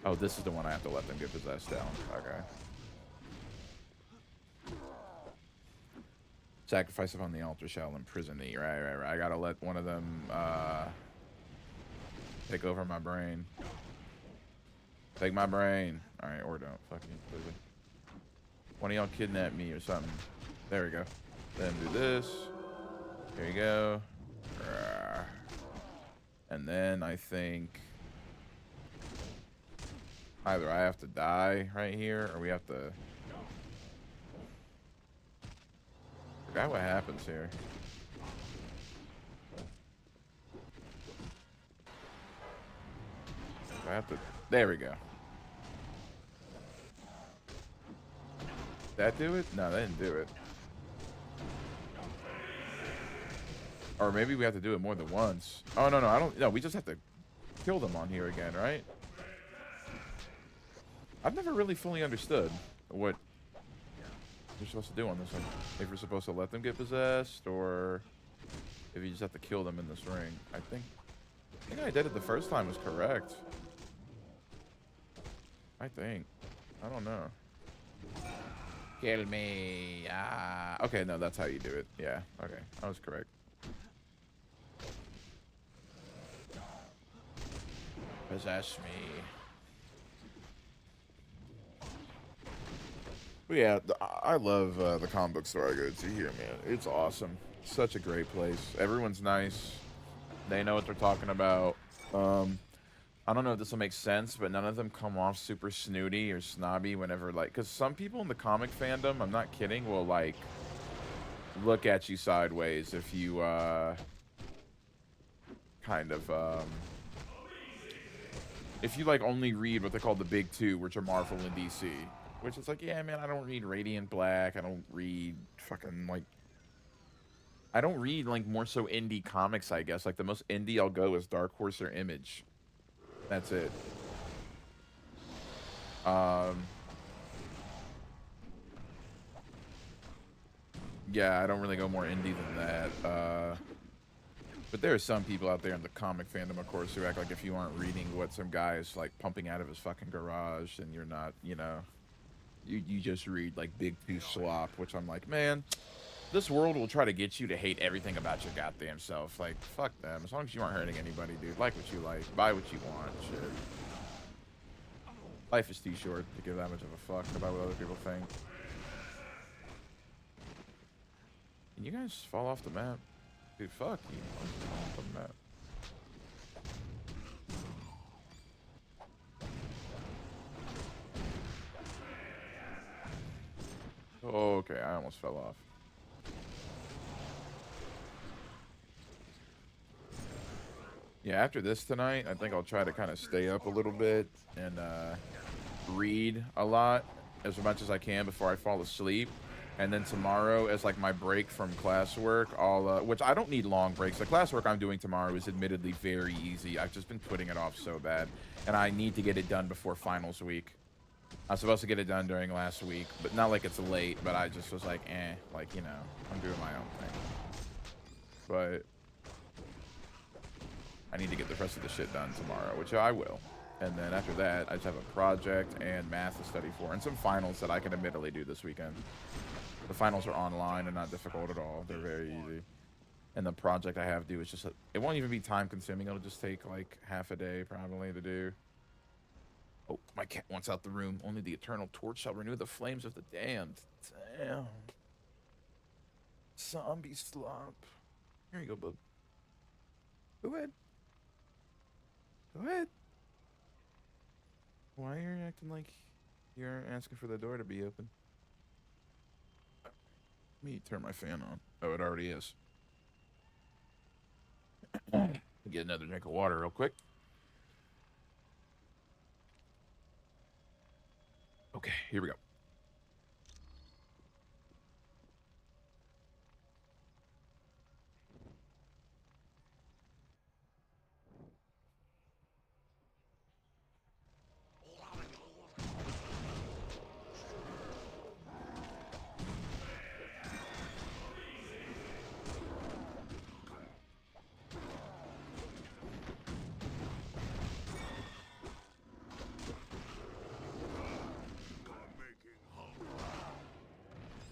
[SPEAKER 1] Oh, this is the one I have to let them get possessed down. Okay. Sacrifice upon the altar shall imprison thee. Right. I gotta let one of them take over my brain. Take my brain. All right, or don't. Fuck you, please. One of y'all kidnap me or something. There we go. Then do this. Here you go. And then I think either I have to die right here or we have to... I forgot what happens here. I have to... There we go. That do it? No, that didn't do it. Or maybe we have to do it more than once. Oh, no, I don't... No, we just have to kill them on here again, right? I've never really fully understood what you're supposed to do on this one. If you're supposed to let them get possessed, or if you just have to kill them in this ring. I think I did it the first time was correct. I think. I don't know. Kill me. Okay, no, that's how you do it. Yeah, okay. I was correct. Possess me. But yeah, I love the comic book store I go to here, man. It's awesome. Such a great place. Everyone's nice. They know what they're talking about. I don't know if this will make sense, but none of them come off super snooty or snobby whenever, like, because some people in the comic fandom, I'm not kidding, will, like, look at you sideways if you, kind of, if you, like, only read what they call the big two, which are Marvel and DC. Which is like, yeah, man, I don't read Radiant Black. I don't read fucking, like... I don't read, like, more so indie comics, I guess. Like, the most indie I'll go is Dark Horse or Image. That's it. Yeah, I don't really go more indie than that. But there are some people out there in the comic fandom, of course, who act like if you aren't reading what some guy is, like, pumping out of his fucking garage, then you're not, you know... You just read, like, big two slop, which I'm like, man, this world will try to get you to hate everything about your goddamn self. Like, fuck them. As long as you aren't hurting anybody, dude. Like what you like. Buy what you want. Shit. Life is too short to give that much of a fuck about what other people think. Can you guys fall off the map? Dude, fuck you. Fall off the map. Oh, okay, I almost fell off. Yeah, after this tonight, I think I'll try to kind of stay up a little bit and read a lot as much as I can before I fall asleep. And then tomorrow, as like my break from classwork, which I don't need long breaks. The classwork I'm doing tomorrow is admittedly very easy. I've just been putting it off so bad, and I need to get it done before finals week. I was supposed to get it done during last week, but not like it's late. But I just was like, like, you know, I'm doing my own thing. But I need to get the rest of the shit done tomorrow, which I will. And then after that, I just have a project and math to study for, and some finals that I can admittedly do this weekend. The finals are online and not difficult at all. They're very easy. And the project I have due is just, it won't even be time consuming. It'll just take like half a day probably to do. Oh, my cat wants out the room. Only the eternal torch shall renew the flames of the damned. Damn. Zombie slop. Here you go, bub. Go ahead. Go ahead. Why are you acting like you're asking for the door to be open? Let me turn my fan on. Oh, it already is. Get another drink of water real quick. Okay, here we go.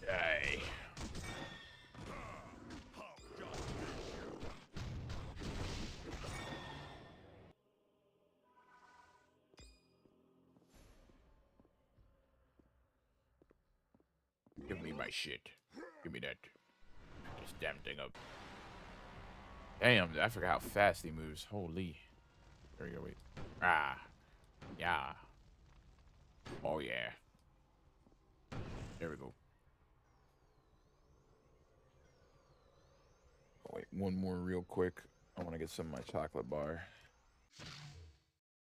[SPEAKER 1] Yay. Give me my shit. Give me that. This damn thing up. Damn, I forgot how fast he moves. Holy. There we go, wait. Ah. Yeah. Oh, yeah. There we go. Oh, wait, one more real quick. I want to get some of my chocolate bar.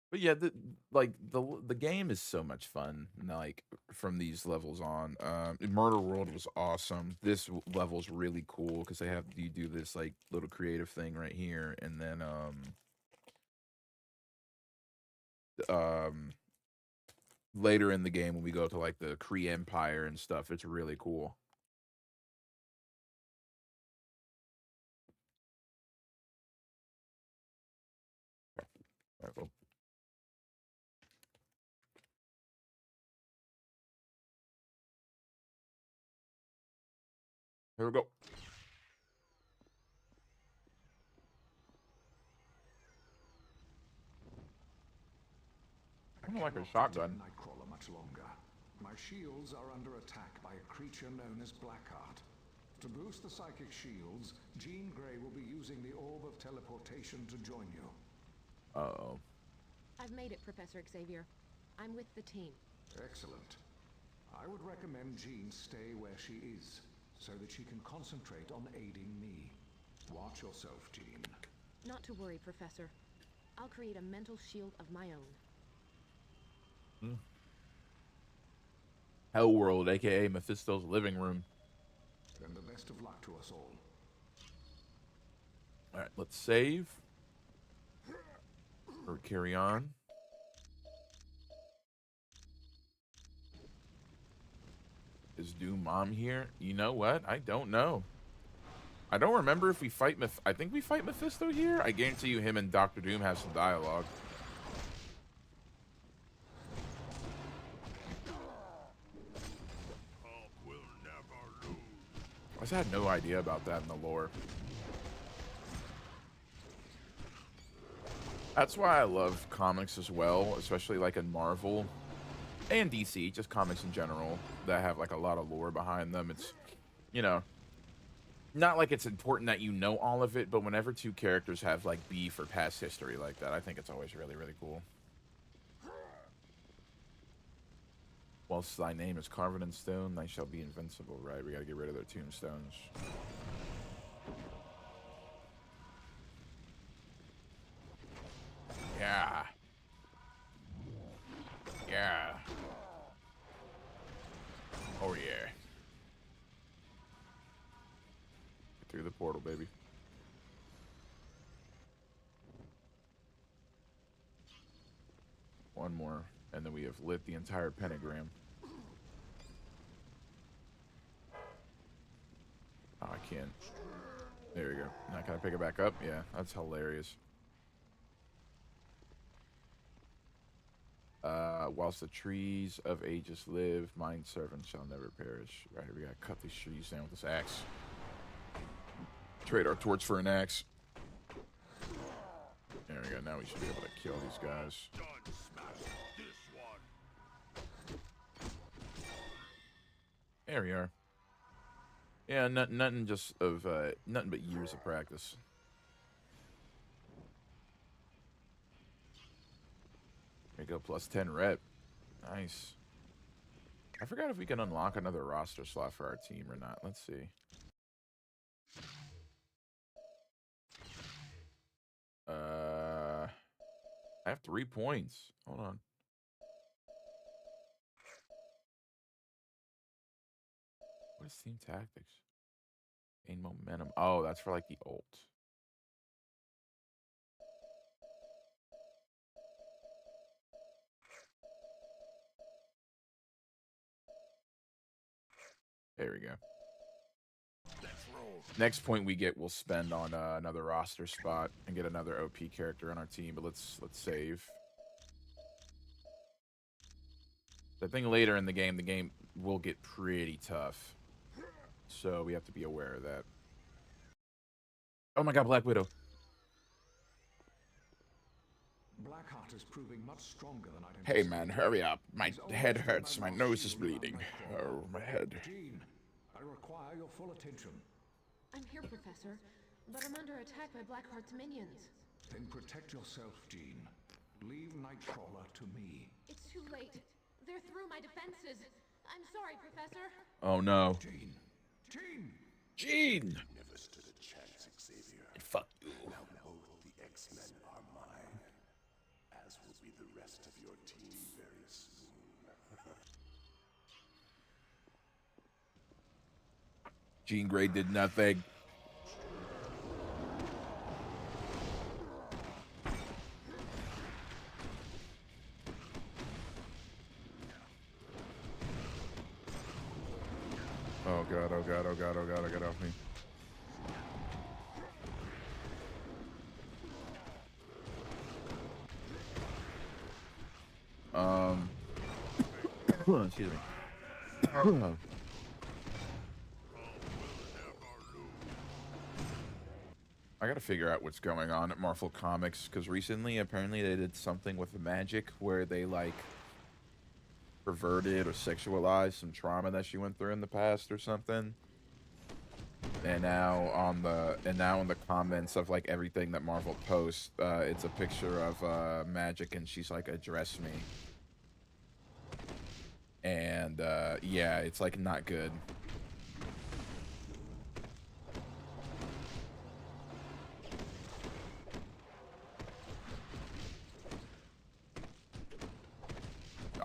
[SPEAKER 1] But yeah, the game is so much fun. Like from these levels on, Murder World was awesome. This level's really cool because they have you do this like little creative thing right here, and then um later in the game when we go to like the Kree Empire and stuff, it's really cool. All right, cool. Here we go. I don't like a shotgun.
[SPEAKER 2] Nightcrawler much longer. My shields are under attack by a creature known as Blackheart. To boost the psychic shields, Jean Grey will be using the Orb of Teleportation to join you.
[SPEAKER 1] Uh-oh.
[SPEAKER 3] I've made it, Professor Xavier. I'm with the team.
[SPEAKER 2] Excellent. I would recommend Jean stay where she is, so that she can concentrate on aiding me. Watch yourself, Jean.
[SPEAKER 3] Not to worry, Professor. I'll create a mental shield of my own.
[SPEAKER 1] Hell World, aka Mephisto's living room.
[SPEAKER 2] Then the best of luck to us all.
[SPEAKER 1] Alright, let's save. Or carry on. Is Doom Mom here? You know what? I don't know. I don't remember if we fight I think we fight Mephisto here. I guarantee you him and Dr. Doom have some dialogue. I had no idea about that in the lore. That's why I love comics as well, especially like in Marvel and DC, just comics in general that have like a lot of lore behind them. It's, you know, not like it's important that you know all of it, but whenever two characters have like beef or past history like that, I think it's always really, really cool. Whilst thy name is carven in stone, thy shall be invincible, right? We gotta get rid of their tombstones. Yeah. Yeah. Oh, yeah. one more, and then we have lit the entire pentagram. Oh, I can't. There you go. Now can I pick it back up? Yeah, that's hilarious. Whilst the trees of ages live, mine servants shall never perish. Right, we gotta cut these trees down with this axe. Trade our torch for an axe. There we go. Now we should be able to kill these guys. There we are. Yeah, nothing just of nothing but years of practice. There you go, plus 10 rep. Nice. I forgot if we can unlock another roster slot for our team or not. Let's see. I have 3 points. Hold on. What is team tactics? Gain momentum. Oh, that's for like the ult. There we go. Next point we get, we'll spend on another roster spot and get another OP character on our team. But let's save. I think later in the game will get pretty tough, so we have to be aware of that. Oh my God, Black Widow.
[SPEAKER 2] Blackheart is proving much stronger than I'd
[SPEAKER 1] Hey
[SPEAKER 2] anticipated.
[SPEAKER 1] man, hurry up. My
[SPEAKER 2] He's
[SPEAKER 1] head
[SPEAKER 2] almost
[SPEAKER 1] hurts. My
[SPEAKER 2] my
[SPEAKER 1] nose is
[SPEAKER 2] shield
[SPEAKER 1] bleeding.
[SPEAKER 2] around my
[SPEAKER 1] Oh, my head.
[SPEAKER 2] Jean, I require your full attention.
[SPEAKER 3] I'm here, Professor, but I'm under attack by Blackheart's minions.
[SPEAKER 2] Then protect yourself, Jean. Leave Nightcrawler to me.
[SPEAKER 3] It's too late. They're through my defenses. I'm sorry, Professor.
[SPEAKER 1] Oh no.
[SPEAKER 2] Jean! Jean!
[SPEAKER 1] Jean!
[SPEAKER 4] Never stood a chance, Xavier.
[SPEAKER 1] Fuck you.
[SPEAKER 4] Now both the X-Men are mine, as will be the rest of your team very soon.
[SPEAKER 1] Jean Grey did nothing. Oh God, oh God, oh God, oh God, get off me. Excuse me. I gotta figure out what's going on at Marvel Comics, because recently apparently they did something with the magic where they like perverted or sexualized some trauma that she went through in the past or something. And now in the comments of like everything that Marvel posts, it's a picture of Magic, and she's like, "Address me." And yeah, it's like not good.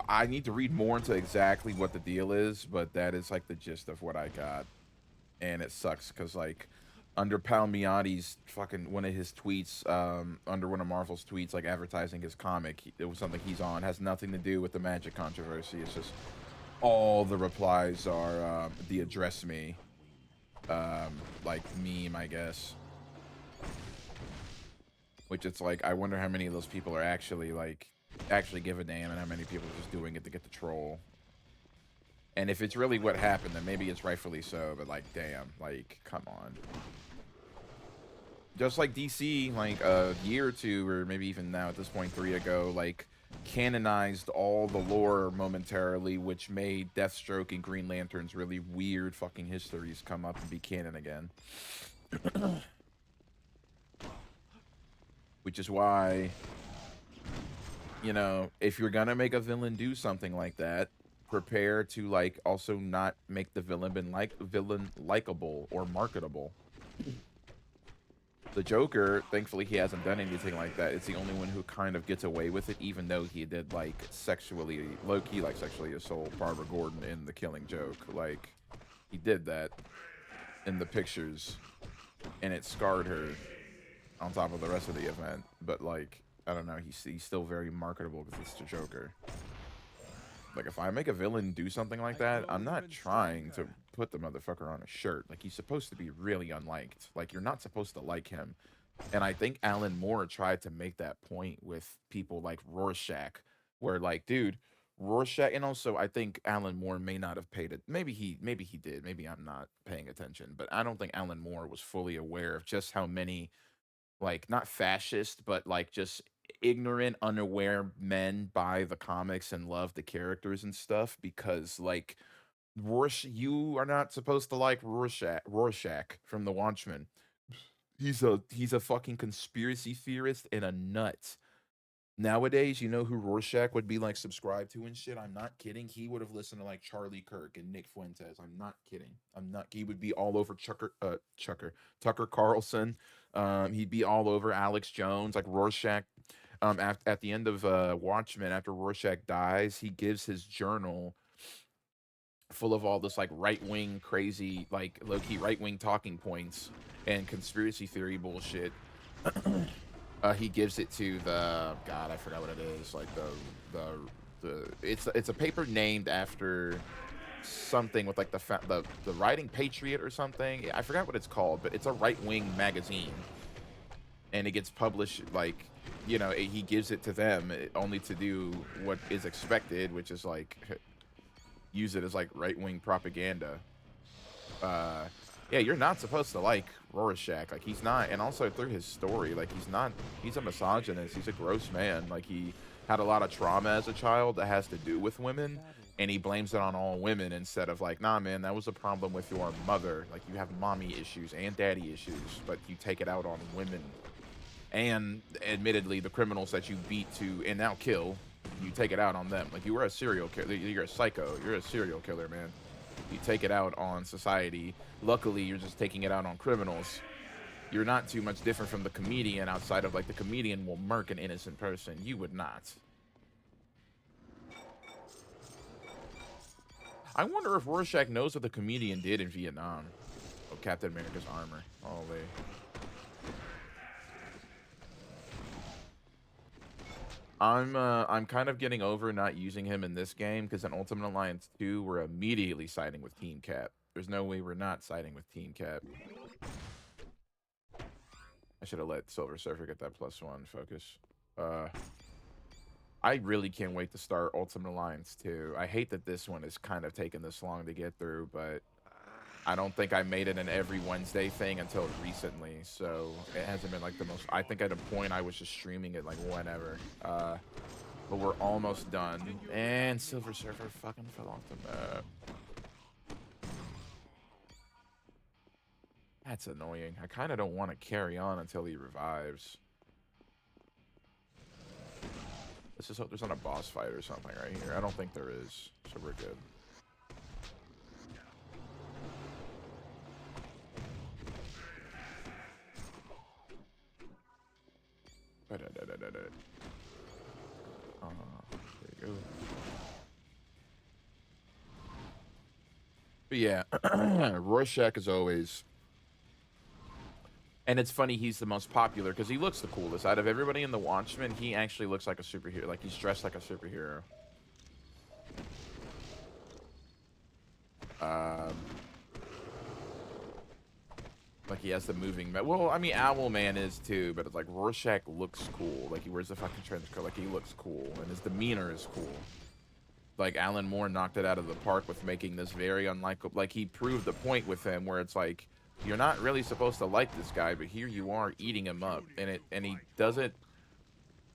[SPEAKER 1] I need to read more into exactly what the deal is, but that is like the gist of what I got. And it sucks because like under Palmiotti's fucking one of his tweets, under one of Marvel's tweets, like advertising his comic, it was something he's on, has nothing to do with the Magic controversy. It's just all the replies are the "address me," like meme, I guess. Which it's like, I wonder how many of those people are actually give a damn, and how many people are just doing it to get the troll. And if it's really what happened, then maybe it's rightfully so, but like, damn, like, come on. Just like DC, like a year or two, or maybe even now at this point 3 ago, like, canonized all the lore momentarily, which made Deathstroke and Green Lantern's really weird fucking histories come up and be canon again. Which is why, you know, if you're gonna make a villain do something like that, prepare to like also not make the villain likable or marketable. The Joker, thankfully, he hasn't done anything like that. It's the only one who kind of gets away with it, even though he did like low-key like sexually assault Barbara Gordon in The Killing Joke. Like, he did that in the pictures, and it scarred her on top of the rest of the event. But like, I don't know. He's still very marketable because it's the Joker. Like, if I make a villain do something like that, I'm not trying to put the motherfucker on a shirt. Like, he's supposed to be really unliked. Like, you're not supposed to like him. And I think Alan Moore tried to make that point with people like Rorschach, where like, dude, Rorschach, and also I think Alan Moore may not have paid it. Maybe he did. Maybe I'm not paying attention, but I don't think Alan Moore was fully aware of just how many like not fascist, but like just ignorant, unaware men buy the comics and love the characters and stuff because like you are not supposed to like Rorschach from The Watchmen. He's a fucking conspiracy theorist and a nut. Nowadays, you know who Rorschach would be like subscribed to and shit. I'm not kidding. He would have listened to like Charlie Kirk and Nick Fuentes. I'm not kidding. I'm not. He would be all over Tucker Carlson. He'd be all over Alex Jones, like Rorschach. At the end of Watchmen, after Rorschach dies, he gives his journal full of all this like right wing crazy, like low key right wing talking points and conspiracy theory bullshit. He gives it to the God, I forgot what it is. Like it's a paper named after something with like the Writing Patriot or something. I forgot what it's called, but it's a right wing magazine, and it gets published like he gives it to them only to do what is expected, which is like use it as like right wing propaganda. Yeah, you're not supposed to like Rorschach. Like he's not, and also through his story, like he's a misogynist. He's a gross man. Like he had a lot of trauma as a child that has to do with women, and he blames it on all women instead of like, nah, man, that was a problem with your mother. Like you have mommy issues and daddy issues, but you take it out on women. And admittedly, the criminals that you beat to and now kill, you take it out on them. Like you were a serial killer. You're a psycho. You're a serial killer, man. You take it out on society. Luckily, you're just taking it out on criminals. You're not too much different from the comedian outside of like the comedian will murk an innocent person. You would not. I wonder if Rorschach knows what the comedian did in Vietnam. Oh, Captain America's armor. Holy. I'm kind of getting over not using him in this game because in Ultimate Alliance 2, we're immediately siding with Team Cap. There's no way we're not siding with Team Cap. I should have let Silver Surfer get that +1 focus. I really can't wait to start Ultimate Alliance 2. I hate that this one is kind of taking this long to get through, but I don't think I made it an every Wednesday thing until recently, so it hasn't been like the most. I think at a point I was just streaming it like whenever. But we're almost done. And Silver Surfer fucking fell off the map. That's annoying. I kind of don't want to carry on until he revives. Let's just hope there's not a boss fight or something right here. I don't think there is, so we're good. There you go. But yeah, Rorschach is always, and it's funny he's the most popular because he looks the coolest out of everybody in the Watchmen. He actually looks like a superhero, like he's dressed like a superhero. Like he has the moving. Well, I mean, Owlman is too, but it's like Rorschach looks cool. Like he wears a fucking trench coat. Like he looks cool, and his demeanor is cool. Like Alan Moore knocked it out of the park with making this very unlikable. Like he proved the point with him, where it's like you're not really supposed to like this guy, but here you are eating him up, and he does it.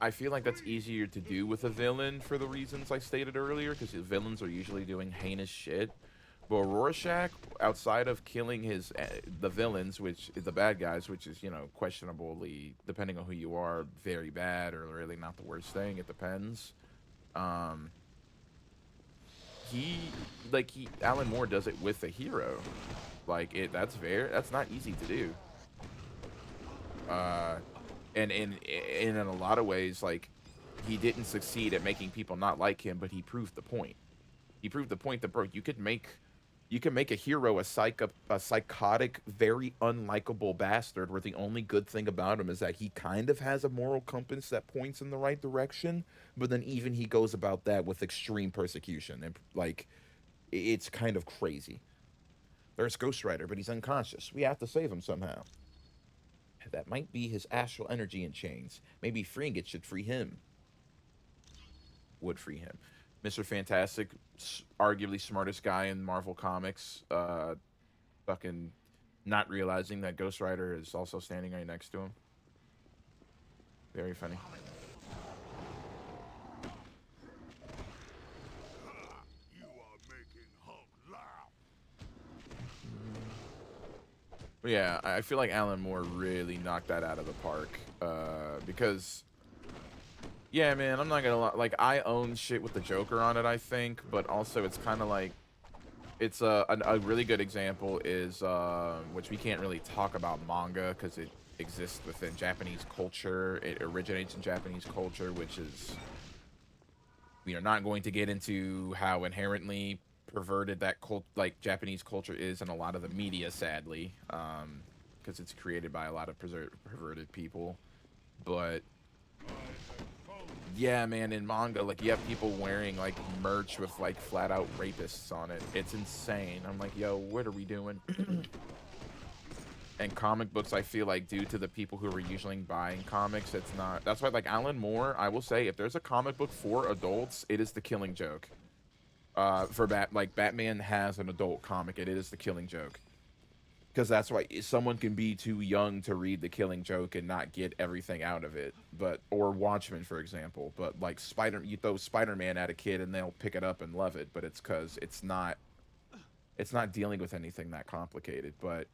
[SPEAKER 1] I feel like that's easier to do with a villain for the reasons I stated earlier, because villains are usually doing heinous shit. But Rorschach, outside of killing the villains, which is the bad guys, which is, questionably, depending on who you are, very bad or really not the worst thing. It depends. Alan Moore does it with a hero. That's not easy to do. And in a lot of ways, like, he didn't succeed at making people not like him, but he proved the point. He proved the point that, bro, you could make You can make a hero a psychotic, very unlikable bastard where the only good thing about him is that he kind of has a moral compass that points in the right direction, but then even he goes about that with extreme persecution. And, like, it's kind of crazy. There's Ghost Rider, but he's unconscious. We have to save him somehow. That might be his astral energy in chains. Maybe freeing it should free him. Would free him. Mr. Fantastic, arguably smartest guy in Marvel Comics, fucking not realizing that Ghost Rider is also standing right next to him. Very funny.
[SPEAKER 4] You are making Hulk laugh.
[SPEAKER 1] But yeah, I feel like Alan Moore really knocked that out of the park. Because, yeah, man, I'm not gonna lie. Like, I own shit with the Joker on it, I think, but also it's kind of like, it's a really good example is, which we can't really talk about manga because it exists within Japanese culture. It originates in Japanese culture, which is, we are not going to get into how inherently perverted that like Japanese culture is in a lot of the media, sadly, because it's created by a lot of perverted people. But yeah, man, in manga, like, you have people wearing like merch with like flat out rapists on it. It's insane. I'm like, yo, what are we doing? And comic books, I feel like, due to the people who are usually buying comics, it's not. That's why, like, Alan Moore, I will say, if there's a comic book for adults, it is The Killing Joke. For Batman has an adult comic, and it is The Killing Joke. Because that's why someone can be too young to read The Killing Joke and not get everything out of it. But, or Watchmen, for example. But, like, you throw Spider-Man at a kid and they'll pick it up and love it. But it's because it's not dealing with anything that complicated. But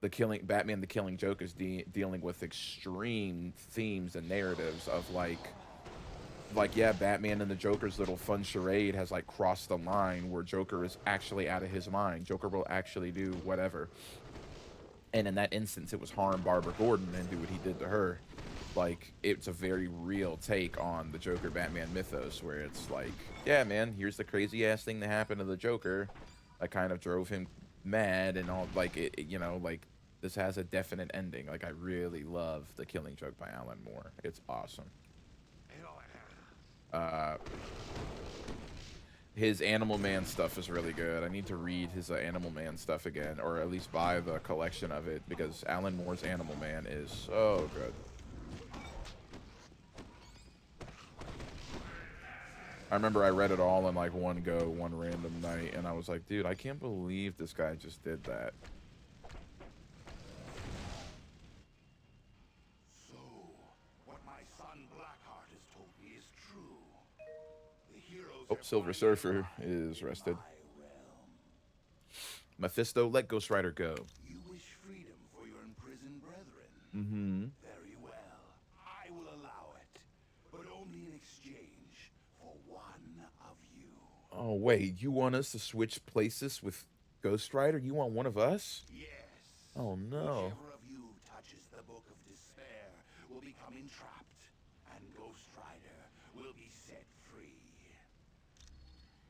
[SPEAKER 1] Batman: The Killing Joke is dealing with extreme themes and narratives of like, yeah, Batman and the Joker's little fun charade has like crossed the line where Joker is actually out of his mind. Joker will actually do whatever. And in that instance, it was harm Barbara Gordon and do what he did to her. Like, it's a very real take on the Joker Batman mythos where it's like, yeah, man, here's the crazy ass thing that happened to the Joker. I kind of drove him mad and all, like, you know, like, this has a definite ending. Like, I really love The Killing Joke by Alan Moore. It's awesome. His Animal Man stuff is really good. I need to read his Animal Man stuff again, or at least buy the collection of it, because Alan Moore's Animal Man is so good. I remember I read it all in like one go, one random night, and I was like, dude, I can't believe this guy just did that.
[SPEAKER 4] So, what my son Blackheart has told me is true. The heroes
[SPEAKER 1] Oh, Silver Surfer is rested. Mephisto, let Ghost Rider go.
[SPEAKER 4] You wish freedom for your imprisoned brethren.
[SPEAKER 1] Mm-hmm.
[SPEAKER 4] Very well. I will allow it, but only in exchange for one of you.
[SPEAKER 1] Oh, wait, you want us to switch places with Ghost Rider? You want one of us?
[SPEAKER 4] Yes.
[SPEAKER 1] Oh, no.
[SPEAKER 4] Whichever of you touches the Book of Despair will become entrapped, and Ghost Rider will be set free.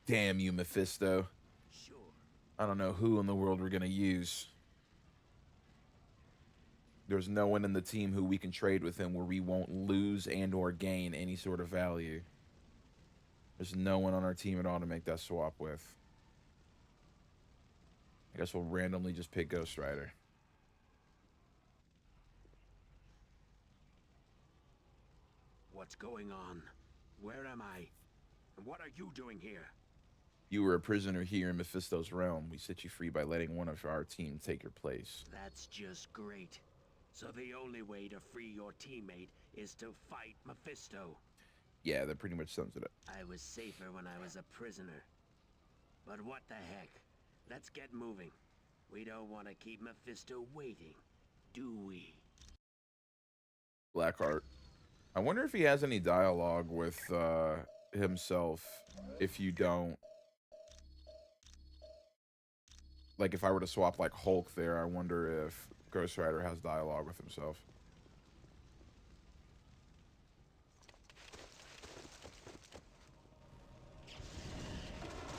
[SPEAKER 1] Damn you, Mephisto.
[SPEAKER 4] Sure.
[SPEAKER 1] I don't know who in the world we're gonna use. There's no one in the team who we can trade with him where we won't lose and or gain any sort of value. There's no one on our team at all to make that swap with. I guess we'll randomly just pick Ghost Rider.
[SPEAKER 5] What's going on? Where am I? And what are you doing here?
[SPEAKER 1] You were a prisoner here in Mephisto's realm. We set you free by letting one of our team take your place.
[SPEAKER 5] That's just great. So the only way to free your teammate is to fight Mephisto.
[SPEAKER 1] Yeah, that pretty much sums it up.
[SPEAKER 5] I was safer when I was a prisoner. But what the heck? Let's get moving. We don't want to keep Mephisto waiting, do we?
[SPEAKER 1] Blackheart. I wonder if he has any dialogue with himself if you don't. Like, if I were to swap, like, Hulk there, I wonder if Ghost Rider has dialogue with himself.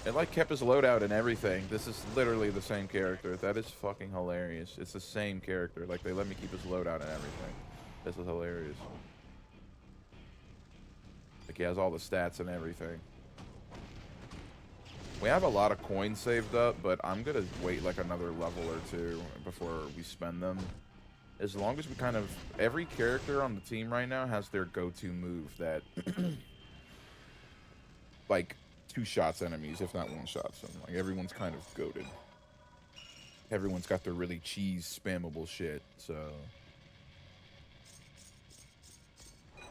[SPEAKER 1] It like kept his loadout and everything. This is literally the same character. That is fucking hilarious. It's the same character. Like they let me keep his loadout and everything. This is hilarious. Like he has all the stats and everything. We have a lot of coins saved up, but I'm gonna wait like another level or two before we spend them. As long as we kind of... Every character on the team right now has their go-to move that... like, two-shots enemies, if not one-shots them. Like, everyone's kind of goated. Everyone's got their really cheese spammable shit, so...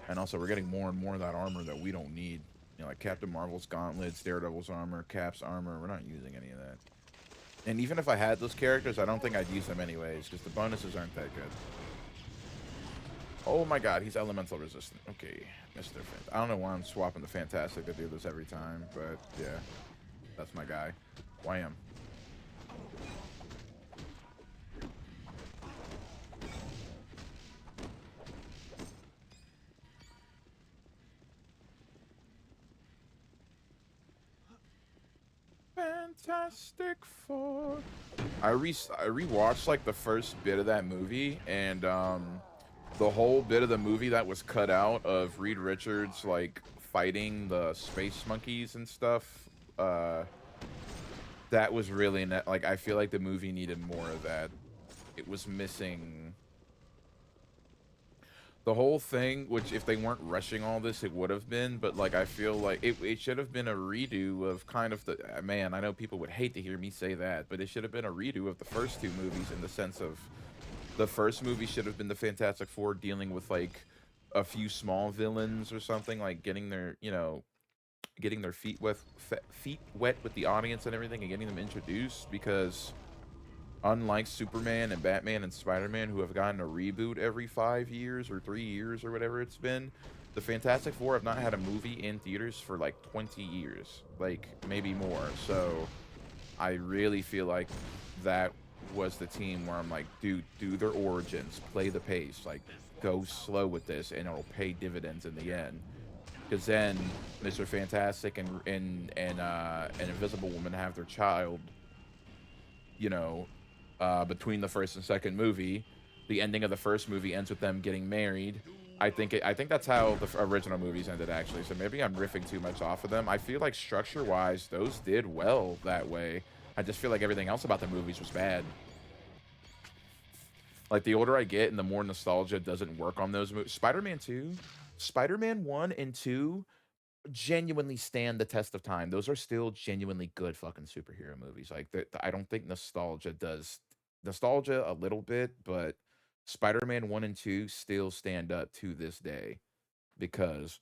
[SPEAKER 1] And also, we're getting more and more of that armor that we don't need. You know, like Captain Marvel's gauntlets, Daredevil's armor, Cap's armor. We're not using any of that. And even if I had those characters, I don't think I'd use them anyways, because the bonuses aren't that good. Oh my god, he's elemental resistant. Okay, Mr. Fant. I don't know why I'm swapping the Fantastic to do this every time, but yeah. That's my guy. Wham. Fantastic Four. I rewatched like the first bit of that movie, and the whole bit of the movie that was cut out of Reed Richards like fighting the space monkeys and stuff, that was really like I feel like the movie needed more of that. It was missing the whole thing, which if they weren't rushing all this, it would have been, but like I feel like it should have been a redo of kind of the man, I know people would hate to hear me say that, but it should have been a redo of the first two movies, in the sense of the first movie should have been the Fantastic Four dealing with like a few small villains or something, like getting their, you know, getting their feet wet with the audience and everything, and getting them introduced, because unlike Superman and Batman and Spider-Man, who have gotten a reboot every 5 years or 3 years or whatever it's been, the Fantastic Four have not had a movie in theaters for like 20 years, like maybe more. So I really feel like that was the team where I'm like, dude, do their origins, play the pace, like go slow with this, and it'll pay dividends in the end. Because then Mr. Fantastic and Invisible Woman have their child, you know, between the first and second movie. The ending of the first movie ends with them getting married. I think that's how the original movies ended, actually. So maybe I'm riffing too much off of them. I feel like structure-wise, those did well that way. I just feel like everything else about the movies was bad. Like, the older I get and the more nostalgia doesn't work on those movies. Spider-Man 2, Spider-Man 1 and 2 genuinely stand the test of time. Those are still genuinely good fucking superhero movies. Like, I don't think nostalgia does... Nostalgia a little bit, but Spider-Man 1 and 2 still stand up to this day, because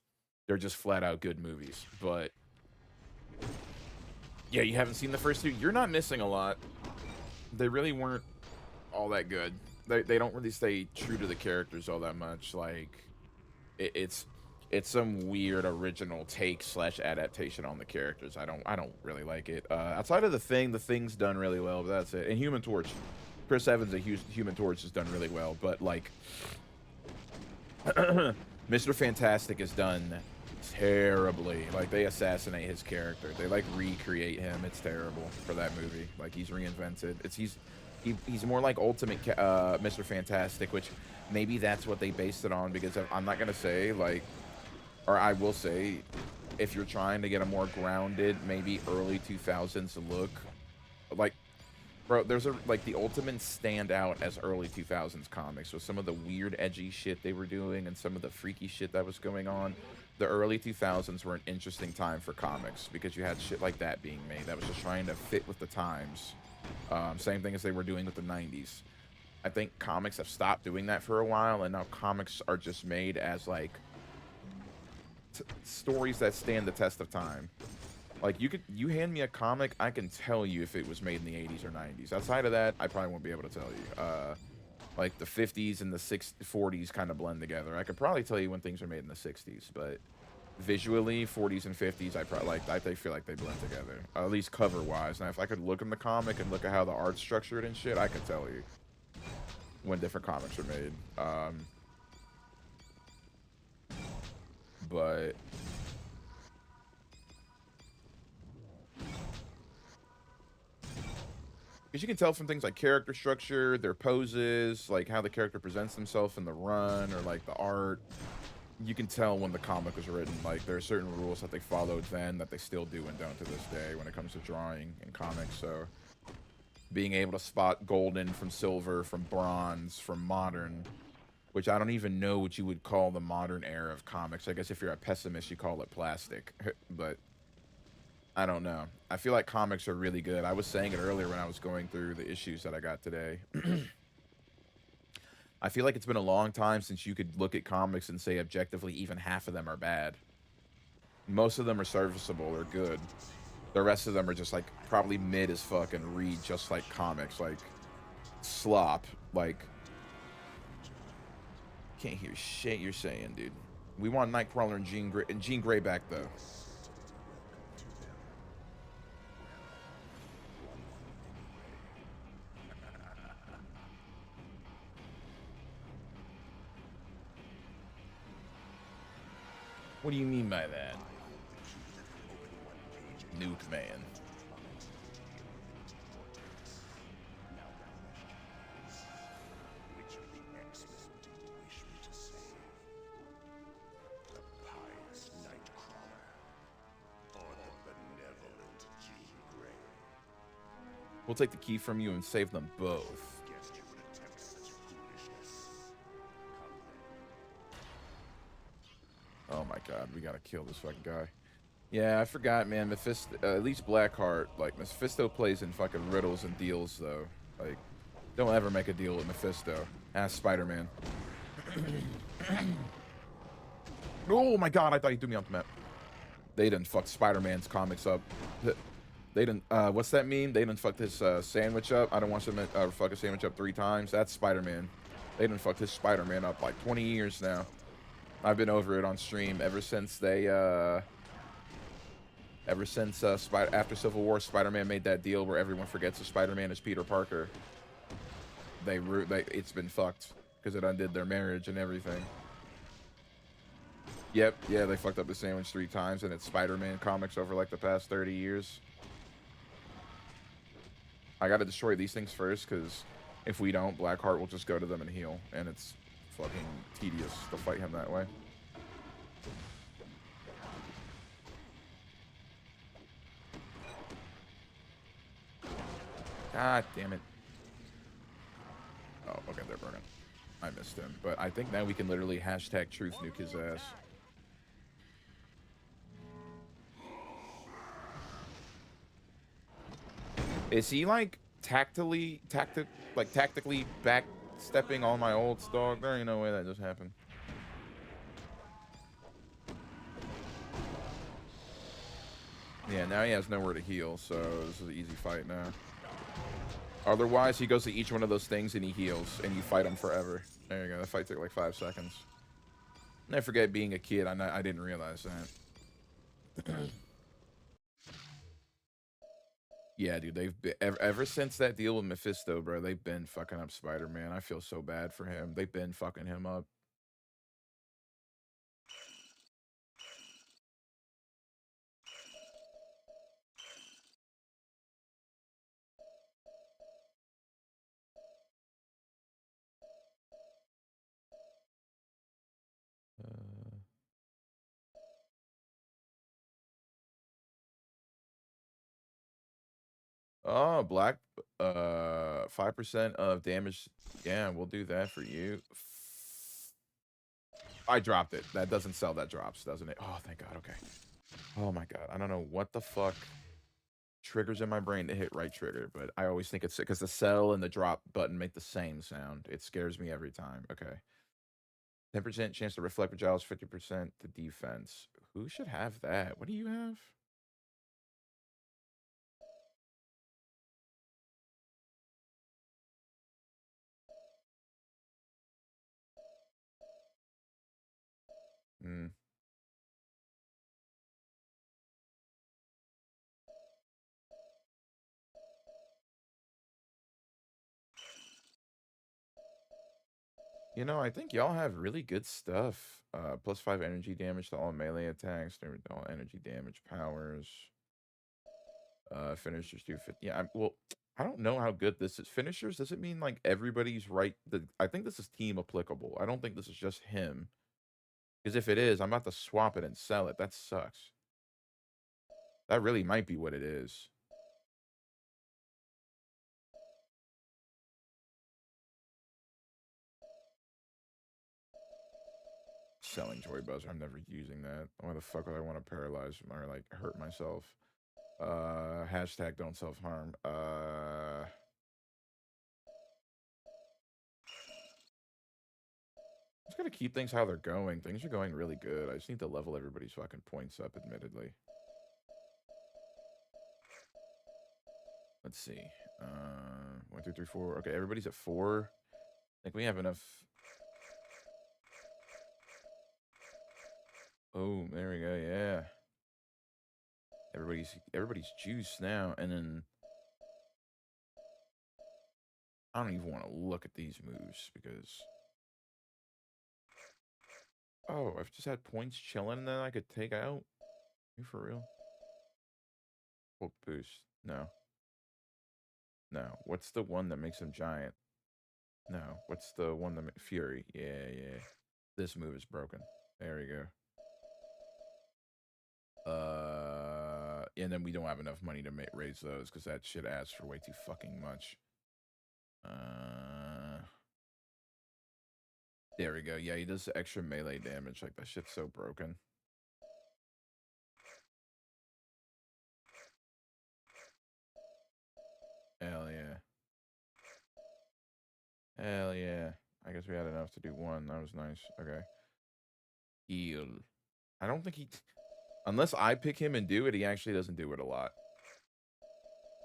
[SPEAKER 1] they're just flat out good movies. But yeah, you haven't seen the first two, you're not missing a lot. They really weren't all that good. They don't really stay true to the characters all that much. Like, it's some weird original take / adaptation on the characters. I don't really like it. Outside of the Thing's done really well, but that's it. And Human Torch, Chris Evans, Human Torch, has done really well, but like Mr. Fantastic is done terribly. Like, they assassinate his character. They like recreate him. It's terrible for that movie. Like, he's reinvented. He's more like Ultimate Mr. Fantastic, which maybe that's what they based it on, because I'm not gonna say like, or I will say, if you're trying to get a more grounded, maybe early 2000s look, like, bro, there's like the Ultimates stand out as early 2000s comics with some of the weird, edgy shit they were doing and some of the freaky shit that was going on. The early 2000s were an interesting time for comics, because you had shit like that being made that was just trying to fit with the times. Same thing as they were doing with the 90s. I think comics have stopped doing that for a while, and now comics are just made as like stories that stand the test of time. Like, you hand me a comic, I can tell you if it was made in the 80s or 90s. Outside of that, I probably won't be able to tell you. Like, the 50s and the 40s kind of blend together. I could probably tell you when things are made in the 60s, but visually, 40s and 50s, I feel like they blend together, at least cover wise. Now, if I could look in the comic and look at how the art's structured and shit, I could tell you when different comics are made. But because you can tell from things like character structure, their poses, like how the character presents himself in the run, or like the art. You can tell when the comic was written. Like there are certain rules that they followed then that they still do and don't to this day when it comes to drawing in comics. So being able to spot golden from silver, from bronze, from modern, which I don't even know what you would call the modern era of comics. I guess if you're a pessimist, you call it plastic, but I don't know. I feel like comics are really good. I was saying it earlier when I was going through the issues that I got today. I feel like it's been a long time since you could look at comics and say objectively even half of them are bad. Most of them are serviceable or good. The rest of them are just like probably mid as fuck and read just like comics, like slop. Like can't hear shit you're saying, dude. We want Nightcrawler and Jean Grey back though. What do you mean by that? Nuke man.
[SPEAKER 4] Which of the X-Men do you wish me to save? The pious Nightcrawler, or the benevolent Jean Grey?
[SPEAKER 1] We'll take the key from you and save them both.
[SPEAKER 4] Guessed you would attempt such foolishness. Come then.
[SPEAKER 1] Oh my god, we gotta kill this fucking guy. Yeah, I forgot, man. Mephisto, at least Blackheart, like Mephisto plays in fucking riddles and deals, though. Like, don't ever make a deal with Mephisto. Ask Spider-Man. Oh my god, I thought he threw me off the map. They done fucked Spider-Man's comics up. They done, what's that mean? They done fucked his sandwich up. I don't want them to fuck a sandwich up 3 times. That's Spider-Man. They done fucked his Spider-Man up like 20 years now. I've been over it on stream ever since they, after Civil War, Spider-Man made that deal where everyone forgets that Spider-Man is Peter Parker. It's been fucked because it undid their marriage and everything. Yep, yeah, they fucked up the sandwich 3 times, and it's Spider-Man comics over like the past 30 years. I gotta destroy these things first, because if we don't, Blackheart will just go to them and heal, and it's fucking tedious to fight him that way. God damn it. Oh, okay, they're burning. I missed him. But I think now we can literally hashtag truth nuke his ass. Is he like tactically backstepping on my old dog? There ain't no way that just happened. Yeah, now he has nowhere to heal, so this is an easy fight now. Otherwise, he goes to each one of those things and he heals, and you fight him forever. There you go. That fight took like 5 seconds. I forget being a kid. I didn't realize that. Yeah, dude. They've been, ever since that deal with Mephisto, bro. They've been fucking up Spider-Man. I feel so bad for him. They've been fucking him up. Oh, black, 5% of damage. Yeah, we'll do that for you. I dropped it. That doesn't sell. That drops, doesn't it? Oh, thank God. Okay. Oh my God. I don't know what the fuck triggers in my brain to hit right trigger, but I always think it's because the sell and the drop button make the same sound. It scares me every time. Okay. 10% chance to reflect projectiles, 50% to defense. Who should have that? What do you have? Hmm. You know, I think y'all have really good stuff. +5 energy damage to all melee attacks, all energy damage powers. Finishers do 50. Yeah, well, I don't know how good this is. Finishers, does it mean like everybody's right? I think this is team applicable. I don't think this is just him. Because if it is, I'm about to swap it and sell it. That sucks. That really might be what it is. Selling Joy Buzzer. I'm never using that. Why the fuck would I want to paralyze or like hurt myself? Hashtag don't self-harm. Just gotta keep things how they're going. Things are going really good. I just need to level everybody's fucking points up, admittedly. Let's see. 1, 2, 3, 4. Okay, everybody's at 4. I think we have enough. Oh, there we go. Yeah. Everybody's juiced now, and then I don't even want to look at these moves because I've just had points chilling and then I could take out. You for real? Bulk boost. No. No. What's the one that makes him giant? No. What's the one that Fury? Yeah, yeah. This move is broken. There we go. And then we don't have enough money to raise those because that shit asks for way too fucking much. There we go. Yeah, he does extra melee damage. Like, that shit's so broken. Hell yeah. Hell yeah. I guess we had enough to do one. That was nice. Okay. Heal. I don't think he... Unless I pick him and do it, he actually doesn't do it a lot.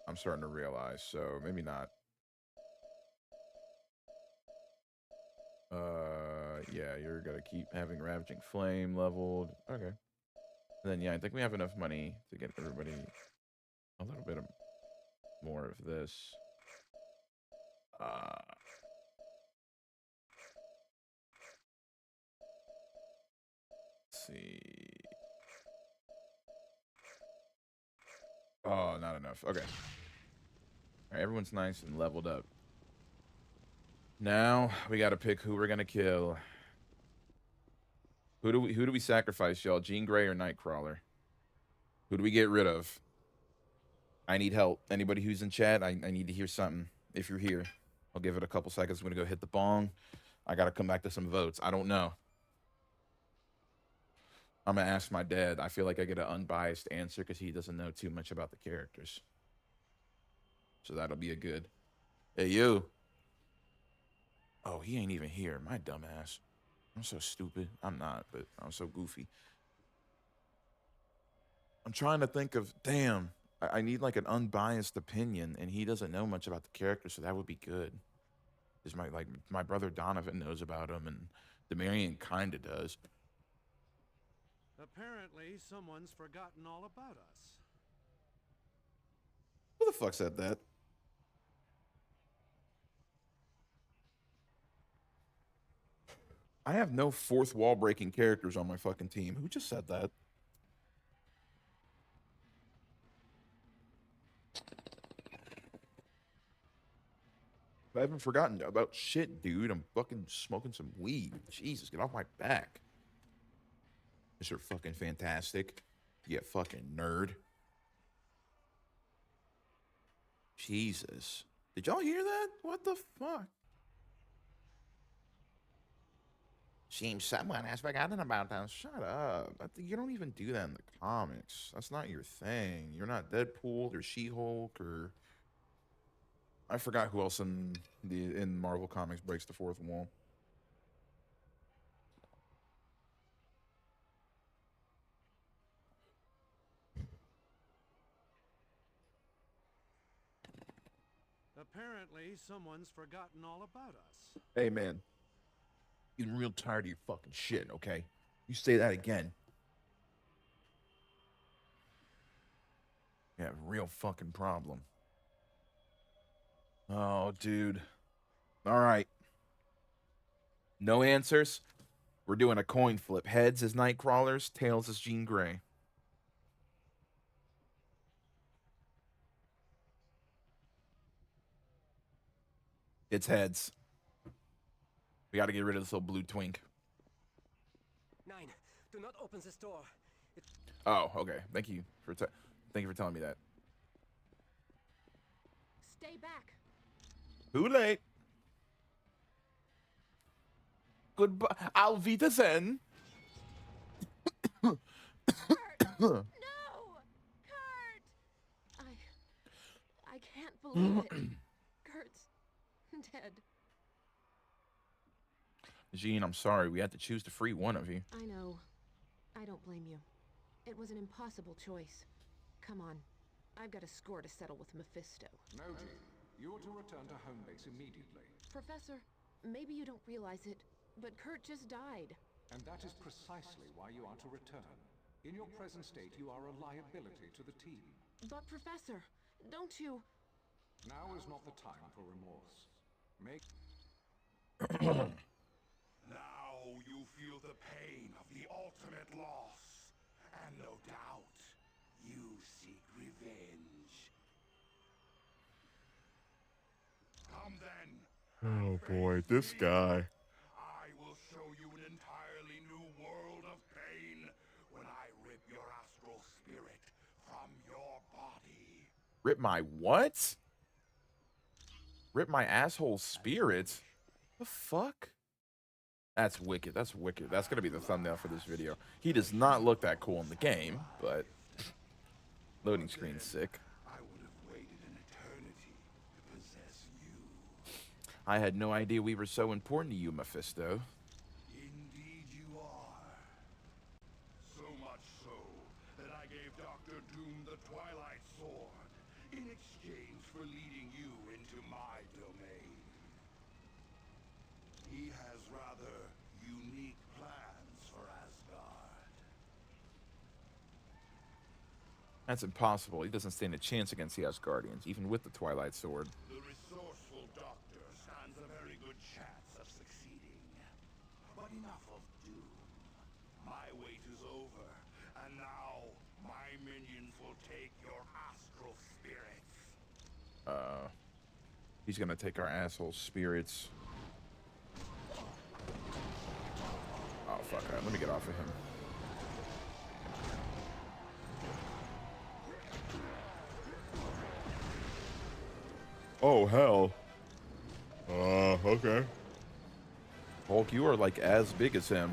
[SPEAKER 1] I'm starting to realize, so maybe not. Yeah, you're gonna keep having Ravaging Flame leveled. Okay. And then, yeah, I think we have enough money to get everybody a little bit more of this. Let's see. Oh, not enough. Okay. All right, everyone's nice and leveled up. Now we got to pick who we're gonna kill. Who do we sacrifice, y'all? Jean Grey or Nightcrawler? Who do we get rid of? I need help. Anybody who's in chat, I need to hear something. If you're here, I'll give it a couple seconds. I'm gonna go hit the bong. I gotta come back to some votes. I don't know. I'm gonna ask my dad. I feel like I get an unbiased answer because he doesn't know too much about the characters. So that'll be a good. Hey, you. Oh, he ain't even here. My dumbass. I'm so stupid. I'm not, but I'm so goofy. I'm trying to think of, damn, I need like an unbiased opinion, and he doesn't know much about the character, so that would be good. Because my brother Donovan knows about him, and Demarion kind of does.
[SPEAKER 6] Apparently, someone's forgotten all about us.
[SPEAKER 1] Who the fuck said that? I have no fourth wall breaking characters on my fucking team. Who just said that? I haven't forgotten about shit, dude. I'm fucking smoking some weed. Jesus, get off my back. Mr. Fucking Fantastic. You fucking nerd. Jesus. Did y'all hear that? What the fuck? Seems someone has forgotten about us. Shut up. You don't even do that in the comics. That's not your thing. You're not Deadpool or She-Hulk or... I forgot who else in Marvel Comics breaks the fourth wall.
[SPEAKER 6] Apparently, someone's forgotten all about us.
[SPEAKER 1] Hey, man. Getting real tired of your fucking shit, okay? You say that again. You have a real fucking problem. Oh, dude. All right. No answers? We're doing a coin flip. Heads is Nightcrawlers, tails is Jean Grey. It's heads. We got to get rid of this little blue twink.
[SPEAKER 7] Nine, do not open this door.
[SPEAKER 1] Oh, okay. Thank you for telling me that.
[SPEAKER 3] Stay back.
[SPEAKER 1] Too late. Goodbye. Auf Wiedersehen.
[SPEAKER 3] Kurt! No! Kurt! I can't believe it. Kurt's dead.
[SPEAKER 1] Jean, I'm sorry. We had to choose to free one of you.
[SPEAKER 3] I know. I don't blame you. It was an impossible choice. Come on. I've got a score to settle with Mephisto.
[SPEAKER 2] No, Jean. You are to return to home base immediately.
[SPEAKER 3] Professor, maybe you don't realize it, but Kurt just died.
[SPEAKER 2] And that is precisely why you are to return. In your present state, you are a liability to the team.
[SPEAKER 3] But Professor, don't you...
[SPEAKER 2] Now is not the time for remorse. Make...
[SPEAKER 4] Now you feel the pain of the ultimate loss. And no doubt, you seek revenge. Come then.
[SPEAKER 1] Oh boy, this guy.
[SPEAKER 4] I will show you an entirely new world of pain when I rip your astral spirit from your body.
[SPEAKER 1] Rip my what? Rip my asshole spirit? The fuck? That's wicked. That's wicked. That's gonna be the thumbnail for this video. He does not look that cool in the game, but loading screen's sick.
[SPEAKER 4] I would have waited an eternity to possess you.
[SPEAKER 1] I had no idea we were so important to you, Mephisto.
[SPEAKER 4] Indeed you are. So much so that I gave Dr. Doom the Twilight Sword in exchange for leading you into my domain. He has rather unique plans for Asgard.
[SPEAKER 1] That's impossible. He doesn't stand a chance against the Asgardians, even with the Twilight Sword.
[SPEAKER 4] The resourceful doctor stands a very good chance of succeeding. But enough of Doom. My wait is over, and now my minions will take your astral spirits.
[SPEAKER 1] He's gonna take our asshole spirits. Oh, fuck. All right, let me get off of him. Oh, hell. Okay. Hulk, you are like as big as him.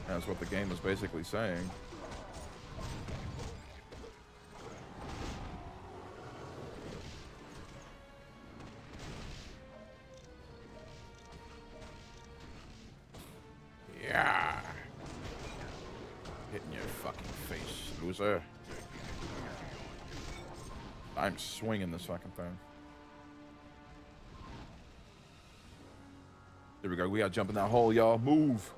[SPEAKER 1] That's what the game was basically saying. Yeah. Hitting your fucking face, loser. I'm swinging this fucking thing. There we go. We gotta jump in that hole, y'all. Move.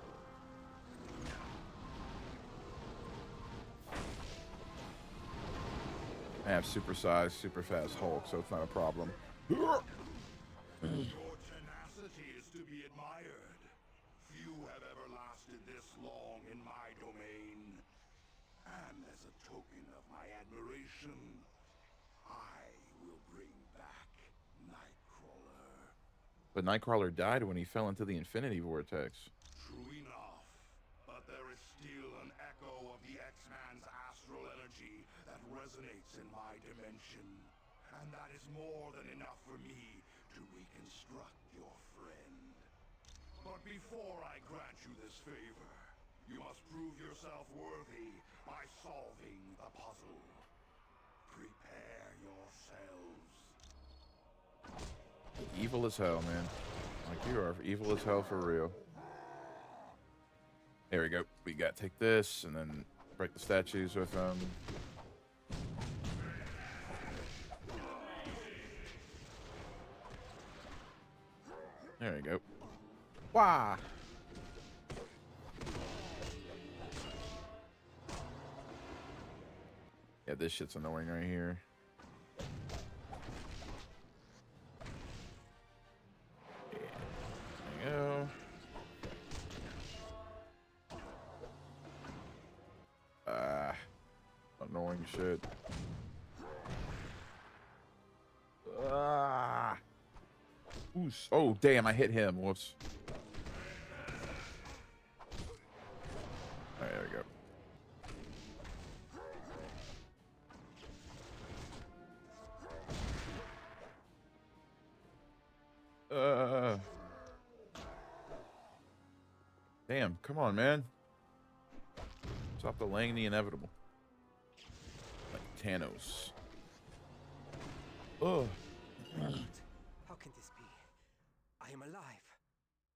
[SPEAKER 1] I have supersized, super fast Hulk, so it's not a problem.
[SPEAKER 4] Your tenacity is to be admired. Few have ever lasted this long in my domain. And as a token of my admiration, I will bring back Nightcrawler.
[SPEAKER 1] But Nightcrawler died when he fell into the Infinity Vortex.
[SPEAKER 4] True enough, but there is still an echo of the X-Man's astral energy that resonates in my dimension. And that is more than enough for me to reconstruct your friend. But before I grant you this favor, you must prove yourself worthy by solving the puzzle. Prepare yourselves.
[SPEAKER 1] Evil as hell, man. Like, you are evil as hell for real. There we go. We gotta take this and then break the statues with them. There we go. Wah! Yeah, this shit's annoying right here. Yeah. There we go. Annoying shit. Boost. Oh, damn, I hit him. Whoops. All right, there we go. Damn, come on, man. Stop delaying the inevitable. Like Thanos. Ugh.
[SPEAKER 7] How can this be? I am alive.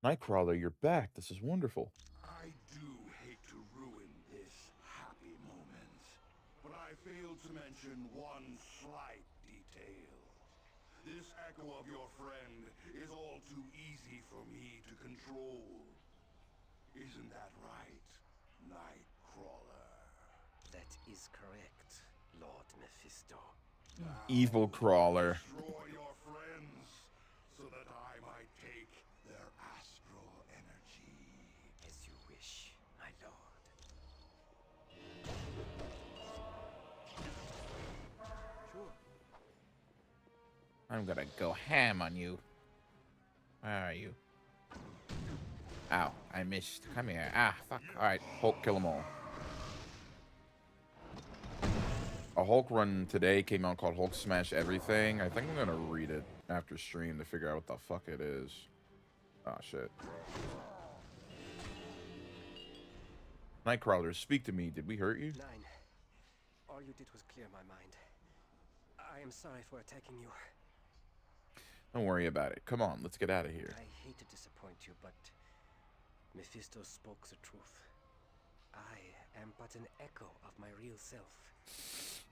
[SPEAKER 1] Nightcrawler, you're back. This is wonderful.
[SPEAKER 4] I do hate to ruin this happy moment, but I failed to mention one slight detail. This echo of your friend is all too easy for me to control. Isn't that right, Nightcrawler?
[SPEAKER 7] That is correct, Lord Mephisto.
[SPEAKER 1] Evil crawler.
[SPEAKER 4] Destroy your friends so that I might take their astral energy.
[SPEAKER 7] As you wish, my lord. Sure.
[SPEAKER 1] I'm gonna go ham on you. Where are you? Ow, I missed. Come here. Ah, fuck. Alright, Hulk, kill them all. A Hulk run today came out called Hulk Smash Everything. I think I'm gonna read it after stream to figure out what the fuck it is. Oh, shit. Nightcrawler, speak to me. Did we hurt you?
[SPEAKER 7] Nine. All you did was clear my mind. I am sorry for attacking you.
[SPEAKER 1] Don't worry about it. Come on, let's get out of here.
[SPEAKER 7] I hate to disappoint you, but Mephisto spoke the truth. I am but an echo of my real self.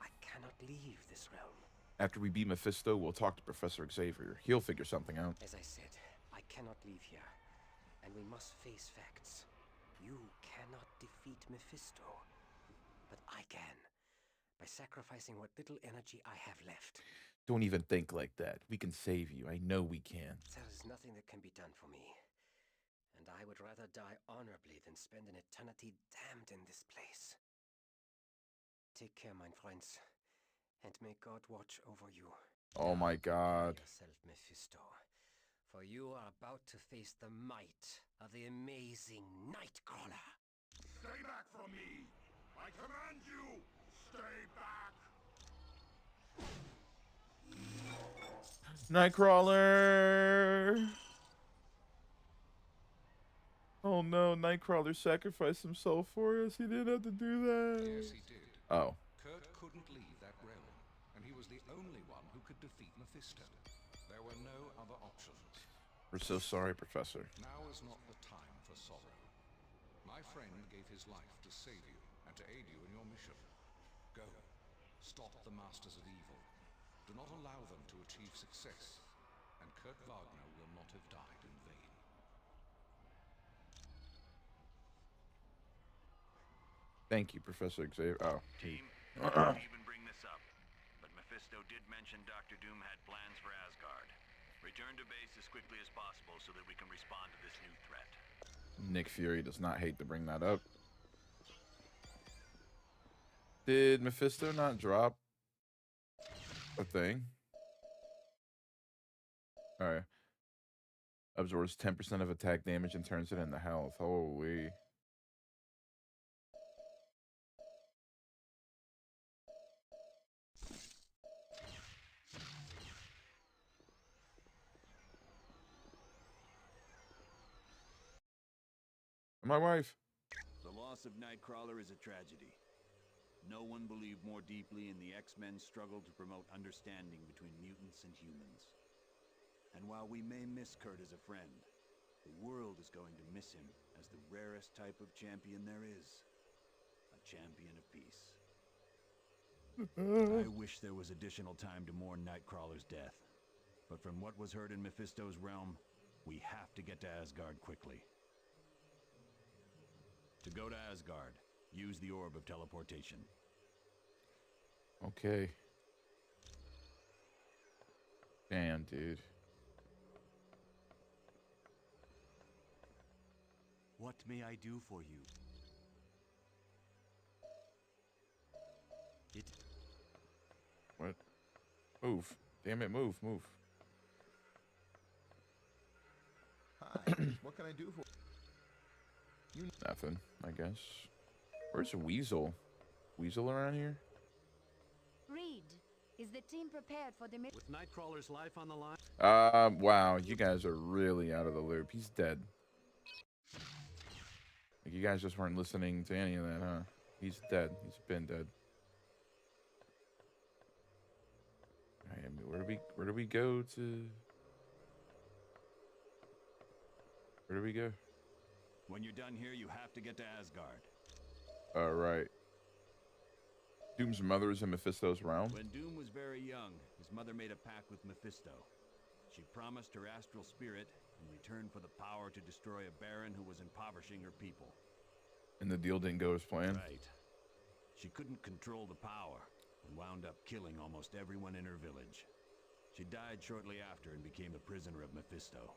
[SPEAKER 7] I cannot leave this realm.
[SPEAKER 1] After we beat Mephisto, we'll talk to Professor Xavier. He'll figure something out.
[SPEAKER 7] As I said, I cannot leave here, and we must face facts. You cannot defeat Mephisto, but I can, by sacrificing what little energy I have left.
[SPEAKER 1] Don't even think like that. We can save you. I know we can.
[SPEAKER 7] There is nothing that can be done for me, and I would rather die honorably than spend an eternity damned in this place. Take care, my friends, and may God watch over you.
[SPEAKER 1] Oh my god.
[SPEAKER 7] Yourself, Mephisto, for you are about to face the might of the amazing Nightcrawler.
[SPEAKER 4] Stay back from me! I command you! Stay back!
[SPEAKER 1] Nightcrawler! Oh no, Nightcrawler sacrificed himself for us. He didn't have to do that.
[SPEAKER 2] Yes, he did.
[SPEAKER 1] Oh.
[SPEAKER 2] Kurt couldn't leave that realm, and he was the only one who could defeat Mephisto. There were no other options.
[SPEAKER 1] We're so sorry, Professor.
[SPEAKER 2] Now is not the time for sorrow. My friend gave his life to save you and to aid you in your mission. Go. Stop the Masters of Evil. Do not allow them to achieve success, and Kurt Wagner will not have died in vain.
[SPEAKER 1] Thank you, Professor Xavier. Oh.
[SPEAKER 8] Team, I didn't even bring this up, but Mephisto did mention Dr. Doom had plans for Asgard. Return to base as quickly as possible so that we can respond to this new threat.
[SPEAKER 1] Nick Fury does not hate to bring that up. Did Mephisto not drop a thing? Alright. Absorbs 10% of attack damage and turns it into health. Holy. My wife.
[SPEAKER 8] The loss of Nightcrawler is a tragedy. No one believed more deeply in the X-Men's struggle to promote understanding between mutants and humans. And while we may miss Kurt as a friend, the world is going to miss him as the rarest type of champion there is. A champion of peace. I wish there was additional time to mourn Nightcrawler's death. But from what was heard in Mephisto's realm, we have to get to Asgard quickly. To go to Asgard, use the orb of teleportation.
[SPEAKER 1] Okay. Damn, dude.
[SPEAKER 8] What may I do for you?
[SPEAKER 1] What? Move. Damn it, move, move.
[SPEAKER 9] What can I do for you?
[SPEAKER 1] Nothing, I guess. Where's Weasel? Weasel around here?
[SPEAKER 10] Reed, is the team prepared for the mission?
[SPEAKER 6] With Nightcrawler's life on the line?
[SPEAKER 1] Wow, you guys are really out of the loop. He's dead. Like, you guys just weren't listening to any of that, huh? He's dead. He's been dead. Alright, I mean, where do we go to? Where do we go?
[SPEAKER 8] When you're done here, you have to get to Asgard.
[SPEAKER 1] Alright. Doom's mother is in Mephisto's realm.
[SPEAKER 8] When Doom was very young, his mother made a pact with Mephisto. She promised her astral spirit in return for the power to destroy a baron who was impoverishing her people.
[SPEAKER 1] And the deal didn't go as planned?
[SPEAKER 8] Right. She couldn't control the power and wound up killing almost everyone in her village. She died shortly after and became a prisoner of Mephisto.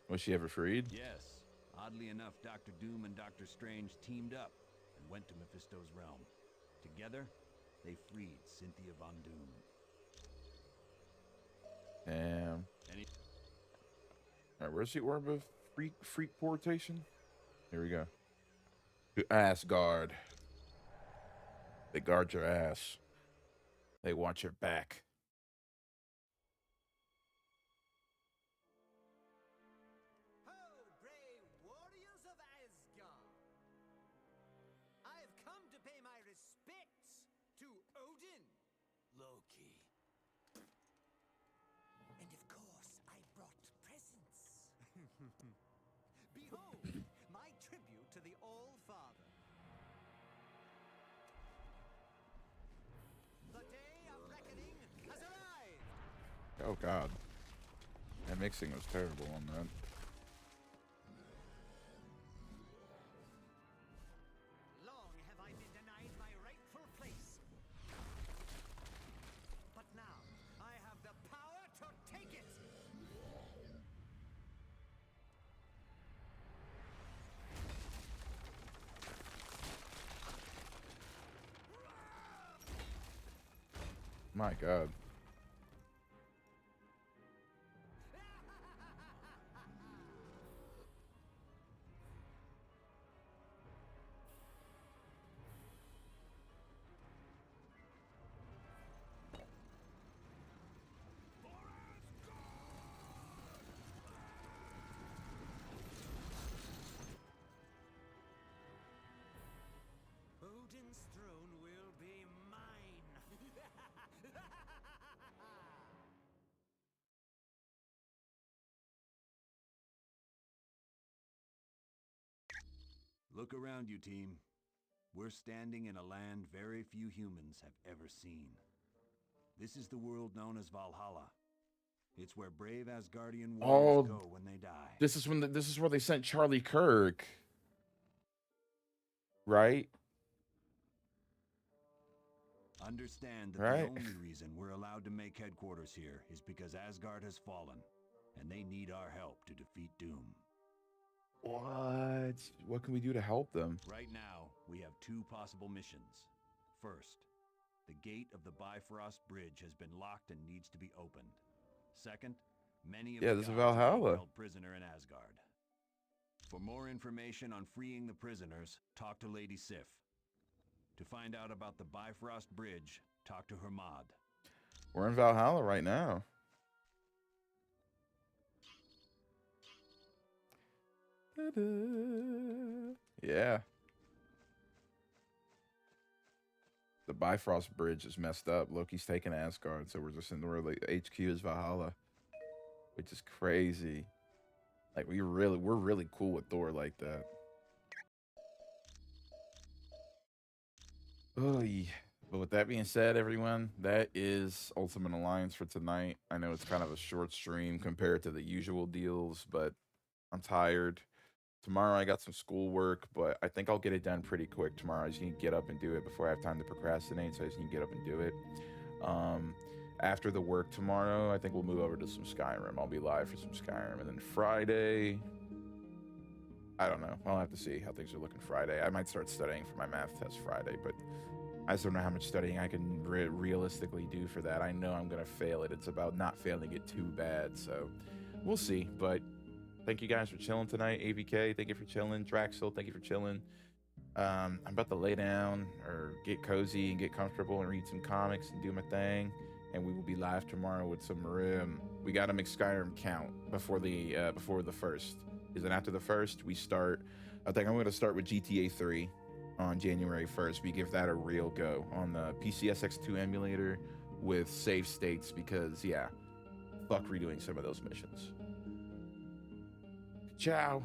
[SPEAKER 1] Was she ever freed?
[SPEAKER 8] Yes. Oddly enough, Dr. Doom and Dr. Strange teamed up and went to Mephisto's realm. Together, they freed Cynthia Von Doom.
[SPEAKER 1] Damn. Alright, where's the orb of freak portation? Here we go. To Asgard. They guard your ass. They watch your back.
[SPEAKER 11] Ho, brave warriors of Asgard! I've come to pay my respects to Odin, Loki. And of course, I brought presents. Behold, my tribute to the All-Father. The day of reckoning has arrived!
[SPEAKER 1] Oh god. That mixing was terrible on that.
[SPEAKER 11] Long have I been denied my rightful place. But now, I have the power to take it!
[SPEAKER 1] My god.
[SPEAKER 11] Odin's throne will be mine!
[SPEAKER 8] Look around you, team. We're standing in a land very few humans have ever seen. This is the world known as Valhalla. It's where brave Asgardian warriors go when they die.
[SPEAKER 1] This is where they sent Charlie Kirk. Right?
[SPEAKER 8] Understand that
[SPEAKER 1] Right.
[SPEAKER 8] the only reason we're allowed to make headquarters here is because Asgard has fallen, and they need our help to defeat Doom.
[SPEAKER 1] What? What can we do to help them?
[SPEAKER 8] Right now, we have two possible missions. First, the gate of the Bifrost Bridge has been locked and needs to be opened. Second, many of
[SPEAKER 1] Yeah,
[SPEAKER 8] the
[SPEAKER 1] this is
[SPEAKER 8] gods are being
[SPEAKER 1] Valhalla.
[SPEAKER 8] held prisoner in Asgard. For more information on freeing the prisoners, talk to Lady Sif. To find out about the Bifrost Bridge, talk to Hermod.
[SPEAKER 1] We're in Valhalla right now. Ta-da. Yeah. The Bifrost Bridge is messed up. Loki's taking Asgard, so we're just in where the HQ is Valhalla, which is crazy. Like we're really cool with Thor like that. Oh yeah. But with that being said, everyone, that is Ultimate Alliance for tonight. I know it's kind of a short stream compared to the usual deals, but I'm tired. Tomorrow I got some schoolwork, but I think I'll get it done pretty quick tomorrow. I just need to get up and do it before I have time to procrastinate, so I just need to get up and do it. After the work tomorrow, I think we'll move over to some Skyrim. I'll be live for some Skyrim. And then Friday, I don't know. I'll have to see how things are looking Friday. I might start studying for my math test Friday, but I just don't know how much studying I can realistically do for that. I know I'm going to fail it. It's about not failing it too bad, so we'll see. But Thank you guys for chilling tonight. AVK, thank you for chilling. Draxel, thank you for chilling. I'm about to lay down or get cozy and get comfortable and read some comics and do my thing. And we will be live tomorrow with some we got to make Skyrim count before the first. Is then after the first we start. I think I'm going to start with GTA 3 on January 1st. We give that a real go on the PCSX2 emulator with save states because yeah, fuck redoing some of those missions. Ciao.